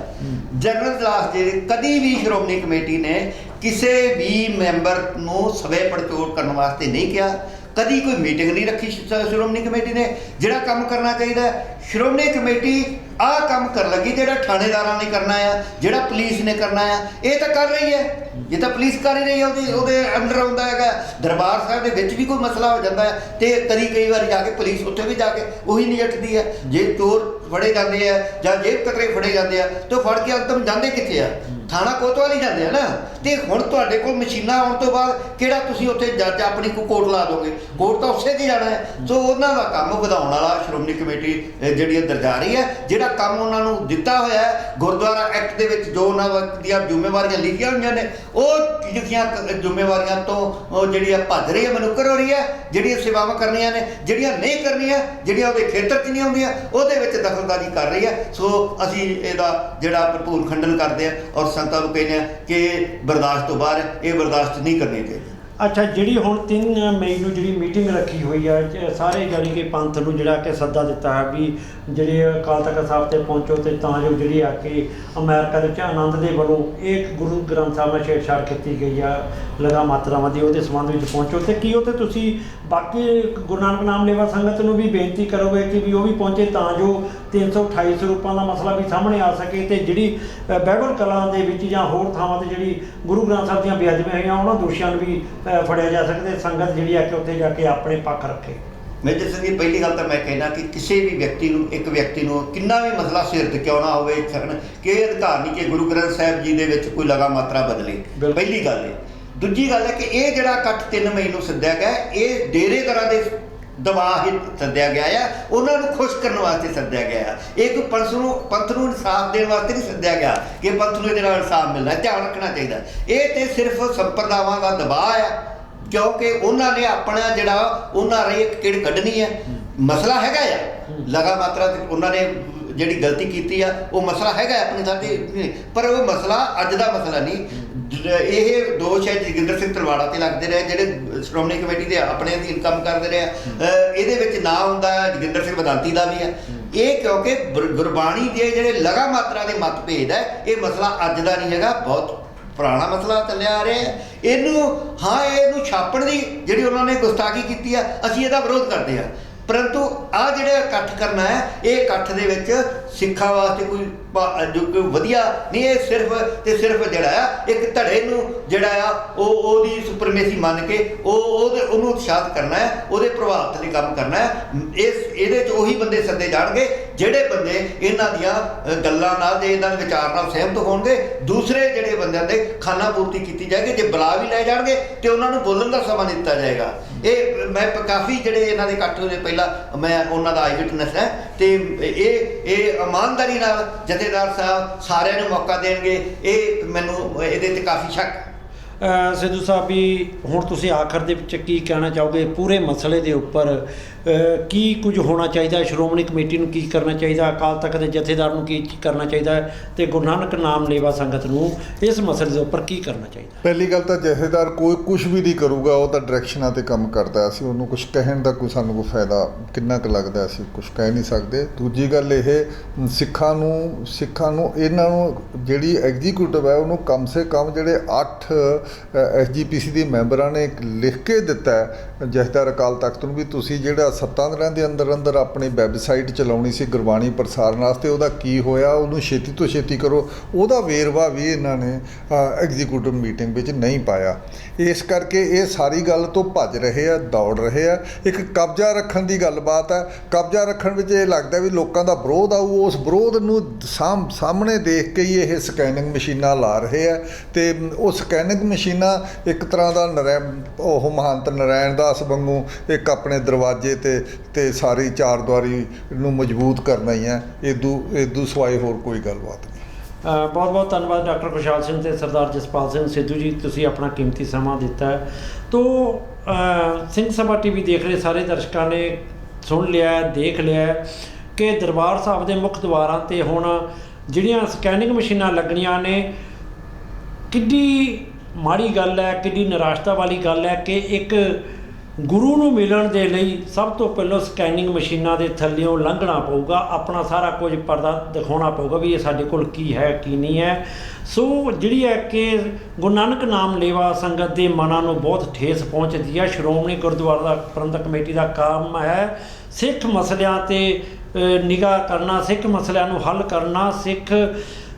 S2: ਜਨਰਲ ਇਜਲਾਸ ਦੇ ਕਦੀ ਵੀ ਸ਼੍ਰੋਮਣੀ ਕਮੇਟੀ ਨੇ ਕਿਸੇ ਵੀ ਮੈਂਬਰ ਨੂੰ ਸਵੈ ਪੜਤਾਲ ਕਰਨ ਵਾਸਤੇ ਨਹੀਂ ਕਿਹਾ। ਕਦੀ ਕੋਈ ਮੀਟਿੰਗ ਨਹੀਂ ਰੱਖੀ ਸ਼੍ਰੋਮਣੀ ਕਮੇਟੀ ਨੇ। ਜਿਹੜਾ ਕੰਮ ਕਰਨਾ ਚਾਹੀਦਾ, ਸ਼੍ਰੋਮਣੀ ਕਮੇਟੀ ਆਹ ਕੰਮ ਕਰਨ ਲੱਗੀ ਜਿਹੜਾ ਥਾਣੇਦਾਰਾਂ ਨੇ ਕਰਨਾ ਆ, ਜਿਹੜਾ ਪੁਲਿਸ ਨੇ ਕਰਨਾ ਆ, ਇਹ ਤਾਂ ਕਰ ਰਹੀ ਹੈ। ਜੇ ਤਾਂ ਪੁਲਿਸ ਕਰ ਹੀ ਰਹੀ ਹੈ, ਉਹਦੇ ਅੰਡਰ ਆਉਂਦਾ ਹੈਗਾ। ਦਰਬਾਰ ਸਾਹਿਬ ਦੇ ਵਿੱਚ ਵੀ ਕੋਈ ਮਸਲਾ ਹੋ ਜਾਂਦਾ ਹੈ ਤੇ ਕਈ ਵਾਰ ਜਾ ਕੇ ਪੁਲਿਸ ਉੱਥੇ ਵੀ ਜਾ ਕੇ ਉਹੀ ਨਿਜਟਦੀ ਹੈ। ਜੇ ਚੋਰ ਫੜੇ ਜਾਂਦੇ ਆ ਜਾਂ ਜੇਬ ਕਤਰੇ ਫੜੇ ਜਾਂਦੇ ਆ ਤੇ ਫੜ ਕੇ ਅੰਤਮ ਜਾਂਦੇ ਕਿੱਥੇ ਆ? ਥਾਣਾ ਕੋਤਵਾਲ ਹੀ ਜਾਂਦੇ ਆ ਨਾ। ਤੇ ਹੁਣ ਤੁਹਾਡੇ ਕੋਲ ਮਸ਼ੀਨਾਂ ਆਉਣ ਤੋਂ ਬਾਅਦ ਕਿਹੜਾ ਤੁਸੀਂ ਉੱਥੇ ਜੱਜ ਆਪਣੀ ਕੋਈ ਕੋਰਟ ਲਾ ਦੋਗੇ? ਕੋਰਟ ਤਾਂ ਉਸੇ 'ਤੇ ਜਾਣਾ ਹੈ। ਸੋ ਉਹਨਾਂ ਦਾ ਕੰਮ ਵਧਾਉਣ ਵਾਲਾ ਸ਼੍ਰੋਮਣੀ ਕਮੇਟੀ ਜਿਹੜੀ ਅੰਦਰ ਜਾ ਰਹੀ ਹੈ। ਜਿਹੜਾ ਕੰਮ ਉਹਨਾਂ ਨੂੰ ਦਿੱਤਾ ਹੋਇਆ ਹੈ ਗੁਰਦੁਆਰਾ ਐਕਟ ਦੇ ਵਿੱਚ, ਜੋ ਉਹਨਾਂ ਦੀਆਂ ਜ਼ਿੰਮੇਵਾਰੀਆਂ ਲਿਖੀਆਂ ਹੋਈਆਂ ਨੇ, ਉਹ ਲਿਖੀਆਂ ਜ਼ਿੰਮੇਵਾਰੀਆਂ ਤੋਂ ਜਿਹੜੀ ਭੱਜ ਰਹੀ ਹੈ, ਮਨੁੱਕਰ ਹੋ ਰਹੀ ਹੈ। ਜਿਹੜੀਆਂ ਸੇਵਾਵਾਂ ਕਰਨੀਆਂ ਨੇ, ਜਿਹੜੀਆਂ ਨਹੀਂ ਕਰਨੀਆਂ, ਜਿਹੜੀਆਂ ਉਹਦੇ ਖੇਤਰ 'ਚ ਨਹੀਂ ਆਉਂਦੀਆਂ, ਉਹਦੇ ਵਿੱਚ ਦਖਲਅੰਦਾਜ਼ੀ ਕਰ ਰਹੀ ਹੈ। ਸੋ ਅਸੀਂ ਇਹਦਾ ਜਿਹੜਾ ਭਰਪੂਰ ਖੰਡਨ ਕਰਦੇ ਹਾਂ ਔਰ ਸੰਗਤਾਂ ਨੂੰ ਕਹਿੰਦੇ ਹਾਂ ਕਿ ਬਰਦਾਸ਼ਤ ਤੋਂ ਬਾਹਰ, ਇਹ ਬਰਦਾਸ਼ਤ ਨਹੀਂ ਕਰਨੀ ਚਾਹੀਦੀ।
S1: ਅੱਛਾ, ਜਿਹੜੀ ਹੁਣ 3 ਮਈ ਨੂੰ ਜਿਹੜੀ ਮੀਟਿੰਗ ਰੱਖੀ ਹੋਈ ਹੈ, ਸਾਰੇ ਜਾਣੀ ਕਿ ਪੰਥ ਨੂੰ ਜਿਹੜਾ ਕਿ ਸੱਦਾ ਦਿੱਤਾ ਹੈ ਵੀ ਜਿਹੜੇ ਅਕਾਲ ਤਖ਼ਤ ਸਾਹਿਬ 'ਤੇ ਪਹੁੰਚੋ ਤੇ ਤਾਂ ਜੋ ਜਿਹੜੀ ਆ ਕੇ ਅਮਰੀਕਾ ਦੇ ਵਿੱਚ ਆਨੰਦ ਦੇ ਵੱਲੋਂ ਇਹ ਗੁਰੂ ਗ੍ਰੰਥ ਸਾਹਿਬ ਨਾਲ ਛੇੜਛਾੜ ਕੀਤੀ ਗਈ ਆ ਲਗਾ ਮਾਤਰਾਵਾਂ ਦੀ, ਉਹਦੇ ਸੰਬੰਧ ਵਿੱਚ ਪਹੁੰਚੋ। ਤੇ ਕੀ ਉਹ 'ਤੇ ਤੁਸੀਂ ਬਾਕੀ ਗੁਰੂ ਨਾਨਕ ਨਾਮ ਲੇਵਾ ਸੰਗਤ ਨੂੰ ਵੀ ਬੇਨਤੀ ਕਰੋਗੇ ਕਿ ਵੀ ਉਹ ਵੀ ਪਹੁੰਚੇ ਤਾਂ ਜੋ 328 ਸਰੂਪਾਂ ਦਾ ਮਸਲਾ ਵੀ ਸਾਹਮਣੇ ਆ ਸਕੇ ਤੇ ਜਿਹੜੀ ਬਾਈਬਲ ਕਲਾਂ ਦੇ ਵਿੱਚ ਜਾਂ ਹੋਰ ਥਾਵਾਂ 'ਤੇ ਜਿਹੜੀ ਗੁਰੂ ਗ੍ਰੰਥ ਸਾਹਿਬ ਦੀਆਂ ਬੇਅਦਬੀਆਂ ਹੋਈਆਂ ਉਹਨਾਂ ਦੋਸ਼ੀਆਂ ਨੂੰ ਵੀ ਫੜਿਆ ਜਾ ਸਕਦਾ, ਸੰਗਤ ਜਿਹੜੀ ਆ ਕਿ ਉੱਥੇ ਜਾ ਕੇ ਆਪਣੇ ਪੱਖ ਰੱਖੇ?
S2: ਮੇਜਰ ਸਿੰਘ ਜੀ, ਪਹਿਲੀ ਗੱਲ ਤਾਂ ਮੈਂ ਕਹਿਣਾ ਕਿ ਕਿਸੇ ਵੀ ਵਿਅਕਤੀ ਨੂੰ, ਇੱਕ ਵਿਅਕਤੀ ਨੂੰ ਕਿੰਨਾ ਵੀ ਮਸਲਾ ਸਿਰ ਤੇ ਕਿਉਂ ਨਾ ਹੋਵੇ, ਕਿ ਇਹ ਅਧਿਕਾਰ ਨਹੀਂ ਕਿ ਗੁਰੂ ਗ੍ਰੰਥ ਸਾਹਿਬ ਜੀ ਦੇ ਵਿੱਚ ਕੋਈ ਲਗਾ ਮਾਤਰਾ ਬਦਲੇ। ਪਹਿਲੀ ਗੱਲ ਹੈ। ਦੂਜੀ ਗੱਲ ਹੈ ਕਿ ਇਹ ਜਿਹੜਾ ਇਕੱਠ 3 ਮਈ ਨੂੰ ਸੱਦਿਆ ਗਿਆ, ਇਹ ਡੇਰੇ ਤਰ੍ਹਾਂ ਦੇ ਦਬਾਅ ਹੀ ਸੱਦਿਆ ਗਿਆ ਆ, ਉਹਨਾਂ ਨੂੰ ਖੁਸ਼ ਕਰਨ ਵਾਸਤੇ ਸੱਦਿਆ ਗਿਆ। ਇਹ ਕੋਈ ਪੰਥ ਨੂੰ ਇਨਸਾਫ ਦੇਣ ਵਾਸਤੇ ਨਹੀਂ ਸੱਦਿਆ ਗਿਆ ਕਿ ਪੰਥ ਨੂੰ ਇਹਦੇ ਨਾਲ ਇਨਸਾਫ ਮਿਲਣਾ। ਧਿਆਨ ਰੱਖਣਾ ਚਾਹੀਦਾ, ਇਹ ਤੇ ਸਿਰਫ ਸੰਪਰਦਾਵਾਂ ਦਾ ਦਬਾਅ ਆ, ਕਿਉਂਕਿ ਉਹਨਾਂ ਨੇ ਆਪਣਾ ਜਿਹੜਾ ਉਹਨਾਂ ਨੇ ਇੱਕ ਕਿੜ ਕੱਢਣੀ ਹੈ। ਮਸਲਾ ਹੈਗਾ ਆ ਲਗਾ ਮਾਤਰਾ, ਉਹਨਾਂ ਨੇ ਜਿਹੜੀ ਗਲਤੀ ਕੀਤੀ ਆ ਉਹ ਮਸਲਾ ਹੈਗਾ ਆਪਣੀ ਥਾਂ 'ਤੇ, ਪਰ ਉਹ ਮਸਲਾ ਅੱਜ ਦਾ ਮਸਲਾ ਨਹੀਂ। ਇਹ ਦੋਸ਼ ਹੈ ਜੋਗਿੰਦਰ ਸਿੰਘ ਤਲਵਾੜਾ ਤੇ ਲੱਗਦੇ ਰਹੇ, ਜਿਹੜੇ ਸ਼੍ਰੋਮਣੀ ਕਮੇਟੀ ਦੇ ਆਪਣੇ ਅਧੀਨ ਕੰਮ ਕਰਦੇ ਰਹੇ। ਇਹਦੇ ਵਿੱਚ ਨਾਂ ਹੁੰਦਾ ਜੋਗਿੰਦਰ ਸਿੰਘ ਵਦਾਂਤੀ ਦਾ ਵੀ ਹੈ। ਇਹ ਕਿਉਂਕਿ ਗੁਰਬਾਣੀ ਦੇ ਜਿਹੜੇ ਲਗਾ ਮਾਤਰਾ ਦੇ ਮਤਭੇਦ ਹੈ, ਇਹ ਮਸਲਾ ਅੱਜ ਦਾ ਨਹੀਂ ਹੈਗਾ, ਬਹੁਤ ਪੁਰਾਣਾ ਮਸਲਾ ਚੱਲਿਆ ਆ ਰਿਹਾ। ਇਹਨੂੰ ਛਾਪਣ ਦੀ ਜਿਹੜੀ ਉਹਨਾਂ ਨੇ ਗੁਸਤਾਖੀ ਕੀਤੀ ਆ, ਅਸੀਂ ਇਹਦਾ ਵਿਰੋਧ ਕਰਦੇ ਹਾਂ। ਪਰੰਤੂ ਆਹ ਜਿਹੜਾ ਇਕੱਠ ਕਰਨਾ ਹੈ, ਇਹ ਇਕੱਠ ਦੇ ਵਿੱਚ ਸਿੱਖਾਂ ਵਾਸਤੇ ਕੋਈ ਵਧੀਆ ਨਹੀਂ। ਇਹ ਸਿਰਫ ਤੇ ਸਿਰਫ ਜਿਹੜਾ ਆ ਇੱਕ ਧੜੇ ਨੂੰ ਜਿਹੜਾ ਆ ਉਹਦੀ ਸੁਪਰਮੇਸੀ ਮੰਨ ਕੇ ਉਹਨੂੰ ਉਤਸ਼ਾਹਿਤ ਕਰਨਾ ਹੈ, ਉਹਦੇ ਪ੍ਰਭਾਵ ਥੱਲੇ ਕੰਮ ਕਰਨਾ ਹੈ। ਇਹਦੇ 'ਚ ਉਹੀ ਬੰਦੇ ਸੱਦੇ ਜਾਣਗੇ ਜਿਹੜੇ ਬੰਦੇ ਇਹਨਾਂ ਦੀਆਂ ਗੱਲਾਂ ਨਾਲ ਤੇ ਇਹਨਾਂ ਦੇ ਵਿਚਾਰ ਨਾਲ ਸਹਿਮਤ ਹੋਣਗੇ। ਦੂਸਰੇ ਜਿਹੜੇ ਬੰਦਿਆਂ ਦੇ ਖਾਨਾ ਪੂਰਤੀ ਕੀਤੀ ਜਾਏਗੀ। ਜੇ ਬੁਲਾ ਵੀ ਲੈ ਜਾਣਗੇ ਤੇ ਉਹਨਾਂ ਨੂੰ ਬੋਲਣ ਦਾ ਸਮਾਂ ਦਿੱਤਾ ਜਾਏਗਾ। ਇਹ ਮੈਂ ਕਾਫੀ ਜਿਹੜੇ ਇਹਨਾਂ ਦੇ ਇਕੱਠ ਹੋਏ ਪਹਿਲਾਂ ਮੈਂ ਉਹਨਾਂ ਦਾ ਆਈ ਵਿਟਨੈਸ ਹੈ। ਤੇ ਇਹ ਇਮਾਨਦਾਰੀ ਨਾਲ ਜਥੇਦਾਰ ਸਾਹਿਬ ਸਾਰਿਆਂ ਨੂੰ ਮੌਕਾ ਦੇਣਗੇ, ਇਹ ਮੈਨੂੰ ਇਹਦੇ 'ਤੇ ਕਾਫੀ ਸ਼ੱਕ।
S1: ਸਿੱਧੂ ਸਾਹਿਬ ਵੀ ਹੁਣ ਤੁਸੀਂ ਆਖਰ ਦੇ ਵਿੱਚ ਕੀ ਕਹਿਣਾ ਚਾਹੋਗੇ ਪੂਰੇ ਮਸਲੇ ਦੇ ਉੱਪਰ? ਕੀ ਕੁਝ ਹੋਣਾ ਚਾਹੀਦਾ, ਸ਼੍ਰੋਮਣੀ ਕਮੇਟੀ ਨੂੰ ਕੀ ਕਰਨਾ ਚਾਹੀਦਾ, ਅਕਾਲ ਤਖਤ ਦੇ ਜਥੇਦਾਰ ਨੂੰ ਕੀ ਕਰਨਾ ਚਾਹੀਦਾ ਹੈ, ਅਤੇ ਗੁਰੂ ਨਾਨਕ ਨਾਮ ਲੇਵਾ ਸੰਗਤ ਨੂੰ ਇਸ ਮਸਲੇ ਦੇ ਉੱਪਰ ਕੀ ਕਰਨਾ ਚਾਹੀਦਾ?
S3: ਪਹਿਲੀ ਗੱਲ ਤਾਂ ਜਥੇਦਾਰ ਕੋਈ ਕੁਝ ਵੀ ਨਹੀਂ ਕਰੂਗਾ, ਉਹ ਤਾਂ ਡਾਇਰੈਕਸ਼ਨਾਂ 'ਤੇ ਕੰਮ ਕਰਦਾ। ਅਸੀਂ ਉਹਨੂੰ ਕੁਝ ਕਹਿਣ ਦਾ ਸਾਨੂੰ ਕੋਈ ਫਾਇਦਾ ਕਿੰਨਾ ਕੁ ਲੱਗਦਾ, ਅਸੀਂ ਕੁਝ ਕਹਿ ਨਹੀਂ ਸਕਦੇ। ਦੂਜੀ ਗੱਲ ਇਹ ਸਿੱਖਾਂ ਨੂੰ ਇਹਨਾਂ ਨੂੰ ਜਿਹੜੀ ਐਗਜ਼ੀਕਿਊਟਿਵ ਹੈ ਉਹਨੂੰ ਕਮ ਸੇ ਕਮ ਜਿਹੜੇ 8 SGPC ਦੇ ਮੈਂਬਰਾਂ ਨੇ ਲਿਖ ਕੇ ਦਿੱਤਾ ਹੈ ਜਥੇਦਾਰ ਅਕਾਲ ਤਖਤ ਨੂੰ ਵੀ ਤੁਸੀਂ ਜਿਹੜਾ 7 ਦਿਨਾਂ ਦੇ ਅੰਦਰ ਆਪਣੀ ਵੈਬਸਾਈਟ ਚਲਾਉਣੀ ਸੀ ਗੁਰਬਾਣੀ ਪ੍ਰਸਾਰਨ ਵਾਸਤੇ, ਉਹਦਾ ਕੀ ਹੋਇਆ, ਉਹਨੂੰ ਛੇਤੀ ਤੋਂ ਛੇਤੀ ਕਰੋ। ਉਹਦਾ ਵੇਰਵਾ ਵੀ ਇਹਨਾਂ ਨੇ ਐਗਜ਼ੀਕਿਊਟਿਵ ਮੀਟਿੰਗ ਵਿੱਚ ਨਹੀਂ ਪਾਇਆ। ਇਸ ਕਰਕੇ ਇਹ ਸਾਰੀ ਗੱਲ ਤੋਂ ਭੱਜ ਰਹੇ ਆ, ਦੌੜ ਰਹੇ ਆ। ਇੱਕ ਕਬਜ਼ਾ ਰੱਖਣ ਦੀ ਗੱਲਬਾਤ ਹੈ। ਕਬਜ਼ਾ ਰੱਖਣ ਵਿੱਚ ਇਹ ਲੱਗਦਾ ਵੀ ਲੋਕਾਂ ਦਾ ਵਿਰੋਧ ਆਊ, ਉਸ ਵਿਰੋਧ ਨੂੰ ਸਾਹਮਣੇ ਦੇਖ ਕੇ ਹੀ ਇਹ ਸਕੈਨਿੰਗ ਮਸ਼ੀਨਾਂ ਲਾ ਰਹੇ ਆ। ਅਤੇ ਉਹ ਸਕੈਨਿੰਗ ਮਸ਼ੀਨਾਂ ਇੱਕ ਤਰ੍ਹਾਂ ਦਾ ਉਹ ਮਹੰਤ ਨਰਾਇਣ ਦਾਸ ਵਾਂਗੂ ਇੱਕ ਆਪਣੇ ਦਰਵਾਜ਼ੇ ਤੇ ਸਾਰੀ ਚਾਰਦੁਆਰੀ ਨੂੰ ਮਜ਼ਬੂਤ ਕਰਨਾ ਹੀ ਹੈ। ਇਦੂ ਸਿਵਾਏ ਹੋਰ ਕੋਈ ਗੱਲਬਾਤ ਨਹੀਂ।
S1: ਬਹੁਤ ਬਹੁਤ ਧੰਨਵਾਦ ਡਾਕਟਰ ਖੁਸ਼ਹਾਲ ਸਿੰਘ ਅਤੇ ਸਰਦਾਰ ਜਸਪਾਲ ਸਿੰਘ ਸਿੱਧੂ ਜੀ, ਤੁਸੀਂ ਆਪਣਾ ਕੀਮਤੀ ਸਮਾਂ ਦਿੱਤਾ। ਤੋ ਸਿੰਘ ਸਭਾ TV ਦੇਖ ਰਹੇ ਸਾਰੇ ਦਰਸ਼ਕਾਂ ਨੇ ਸੁਣ ਲਿਆ, ਦੇਖ ਲਿਆ ਕਿ ਦਰਬਾਰ ਸਾਹਿਬ ਦੇ ਮੁੱਖ ਦੁਆਰਾਂ 'ਤੇ ਹੁਣ ਜਿਹੜੀਆਂ ਸਕੈਨਿੰਗ ਮਸ਼ੀਨਾਂ ਲੱਗਣੀਆਂ ਨੇ, ਕਿੱਡੀ ਮਾੜੀ ਗੱਲ ਹੈ, ਕਿੱਡੀ ਨਿਰਾਸ਼ਤਾ ਵਾਲੀ ਗੱਲ ਹੈ ਕਿ ਇੱਕ ਗੁਰੂ ਨੂੰ ਮਿਲਣ ਦੇ ਲਈ ਸਭ ਤੋਂ ਪਹਿਲਾਂ ਸਕੈਨਿੰਗ ਮਸ਼ੀਨਾਂ ਦੇ ਥੱਲਿਓਂ ਲੰਘਣਾ ਪਊਗਾ, ਆਪਣਾ ਸਾਰਾ ਕੁਝ ਪਰਦਾ ਦਿਖਾਉਣਾ ਪਊਗਾ ਵੀ ਇਹ ਸਾਡੇ ਕੋਲ ਕੀ ਹੈ ਕੀ ਨਹੀਂ ਹੈ। ਸੋ ਜਿਹੜੀ ਹੈ ਕਿ ਗੁਰੂ ਨਾਨਕ ਨਾਮ ਲੇਵਾ ਸੰਗਤ ਦੇ ਮਨਾਂ ਨੂੰ ਬਹੁਤ ਠੇਸ ਪਹੁੰਚਦੀ ਹੈ। ਸ਼੍ਰੋਮਣੀ ਗੁਰਦੁਆਰਾ ਦਾ ਪ੍ਰਬੰਧਕ ਕਮੇਟੀ ਦਾ ਕੰਮ ਹੈ ਸਿੱਖ ਮਸਲਿਆਂ 'ਤੇ ਨਿਗਾਹ ਕਰਨਾ, ਸਿੱਖ ਮਸਲਿਆਂ ਨੂੰ ਹੱਲ ਕਰਨਾ, ਸਿੱਖ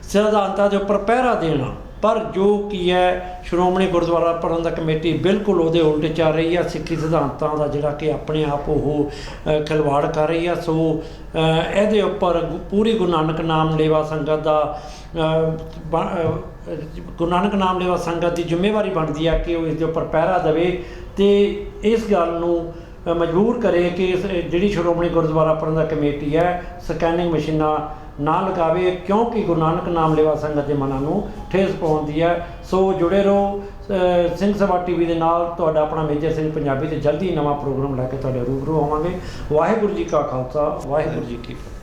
S1: ਸਿਧਾਂਤਾਂ ਦੇ ਉੱਪਰ ਪਹਿਰਾ ਦੇਣਾ। ਪਰ ਜੋ ਕੀ ਹੈ ਸ਼੍ਰੋਮਣੀ ਗੁਰਦੁਆਰਾ ਪ੍ਰਬੰਧਕ ਕਮੇਟੀ ਬਿਲਕੁਲ ਉਹਦੇ ਉਲਟ ਚੱਲ ਰਹੀ ਹੈ। ਸਿੱਖੀ ਸਿਧਾਂਤਾਂ ਦਾ ਜਿਹੜਾ ਕਿ ਆਪਣੇ ਆਪ ਉਹ ਖਿਲਵਾੜ ਕਰ ਰਹੀ ਹੈ। ਸੋ ਇਹਦੇ ਉੱਪਰ ਪੂਰੀ ਗੁਰੂ ਨਾਨਕ ਨਾਮ ਲੇਵਾ ਸੰਗਤ ਦਾ ਗੁਰੂ ਨਾਨਕ ਨਾਮ ਲੇਵਾ ਸੰਗਤ ਦੀ ਜ਼ਿੰਮੇਵਾਰੀ ਬਣਦੀ ਹੈ ਕਿ ਉਹ ਇਸ ਦੇ ਉੱਪਰ ਪਹਿਰਾ ਦੇਵੇ ਅਤੇ ਇਸ ਗੱਲ ਨੂੰ ਮਜਬੂਰ ਕਰੇ ਕਿ ਜਿਹੜੀ ਸ਼੍ਰੋਮਣੀ ਗੁਰਦੁਆਰਾ ਪ੍ਰਬੰਧਕ ਕਮੇਟੀ ਹੈ ਸਕੈਨਿੰਗ ਮਸ਼ੀਨਾਂ ਨਾ ਲਗਾਵੇ, ਕਿਉਂਕਿ ਗੁਰੂ ਨਾਨਕ ਨਾਮ ਲੇਵਾ ਸੰਗਤ ਦੇ ਮਨਾਂ ਨੂੰ ਠੇਸ ਪਹੁੰਚਦੀ ਹੈ। ਸੋ ਜੁੜੇ ਰਹੋ ਸਿੰਘ ਸਭਾ TV ਦੇ ਨਾਲ। ਤੁਹਾਡਾ ਆਪਣਾ ਮੇਜਰ ਸਿੰਘ ਪੰਜਾਬੀ, ਤੇ ਜਲਦੀ ਨਵਾਂ ਪ੍ਰੋਗਰਾਮ ਲੈ ਕੇ ਤੁਹਾਡੇ ਰੂਬਰੂ ਹੋਵਾਂਗੇ। ਵਾਹਿਗੁਰੂ ਜੀ ਕਾ ਖਾਲਸਾ, ਵਾਹਿਗੁਰੂ ਜੀ ਕੀ ਫਤਿਹ।